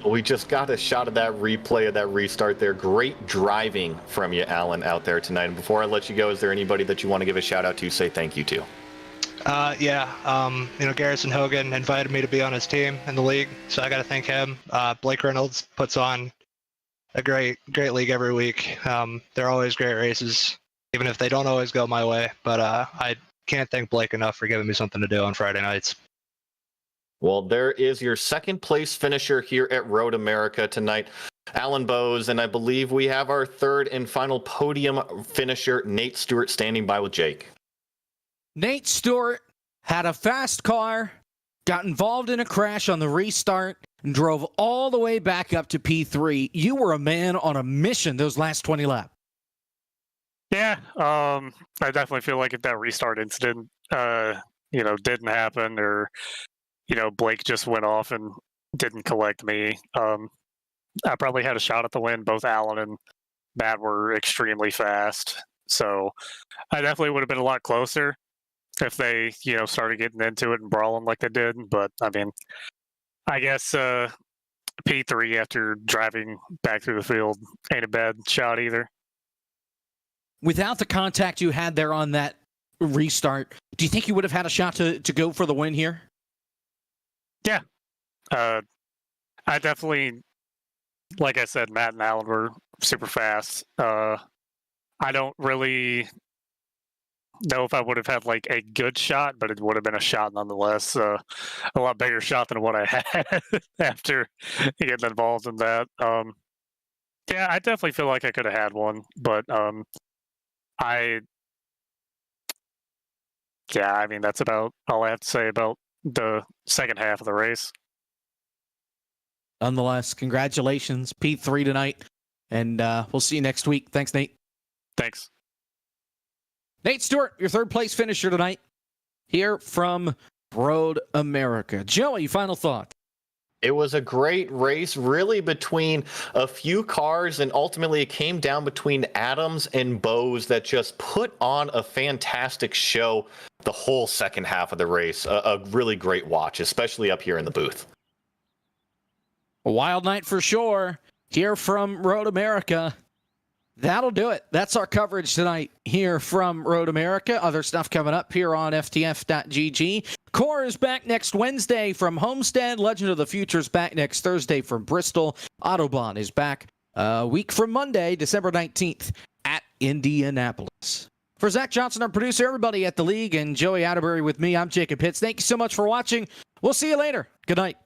We just got a shot of that replay of that restart there. Great driving from you, Alan, out there tonight. And before I let you go, is there anybody that you want to give a shout out to, say thank you to? Garrison Hogan invited me to be on his team in the league, so I got to thank him. Blake Reynolds puts on a great league every week. They're always great races, even if they don't always go my way. But I can't thank Blake enough for giving me something to do on Friday nights. Well, there is your second place finisher here at Road America tonight, Alan Bowes, and I believe we have our third and final podium finisher, Nate Stewart, standing by with Jake. Nate Stewart had a fast car, got involved in a crash on the restart, and drove all the way back up to P3. You were a man on a mission those last 20 laps. Yeah, I definitely feel like if that restart incident, didn't happen, or Blake just went off and didn't collect me, I probably had a shot at the win. Both Alan and Matt were extremely fast, so I definitely would have been a lot closer if they, started getting into it and brawling like they did. But I guess P3 after driving back through the field ain't a bad shot either. Without the contact you had there on that restart, do you think you would have had a shot to go for the win here? Yeah. I definitely, like I said, Matt and Alan were super fast. I don't really know if I would have had like a good shot, but it would have been a shot nonetheless. A lot bigger shot than what I had after getting involved in that. Yeah, I definitely feel like I could have had one, but that's about all I have to say about the second half of the race. Nonetheless, congratulations, P3 tonight, and we'll see you next week. Thanks, Nate. Thanks. Nate Stewart, your third place finisher tonight here from Road America. Joey, final thought. It was a great race, really between a few cars, and ultimately it came down between Adams and Bowes that just put on a fantastic show the whole second half of the race. A really great watch, especially up here in the booth. A wild night for sure here from Road America. That'll do it. That's our coverage tonight here from Road America. Other stuff coming up here on FTF.GG. Core is back next Wednesday from Homestead. Legend of the Future is back next Thursday from Bristol. Autobahn is back a week from Monday, December 19th at Indianapolis. For Zach Johnson, our producer, everybody at the league, and Joey Atterbury with me, I'm Jacob Hitz. Thank you so much for watching. We'll see you later. Good night.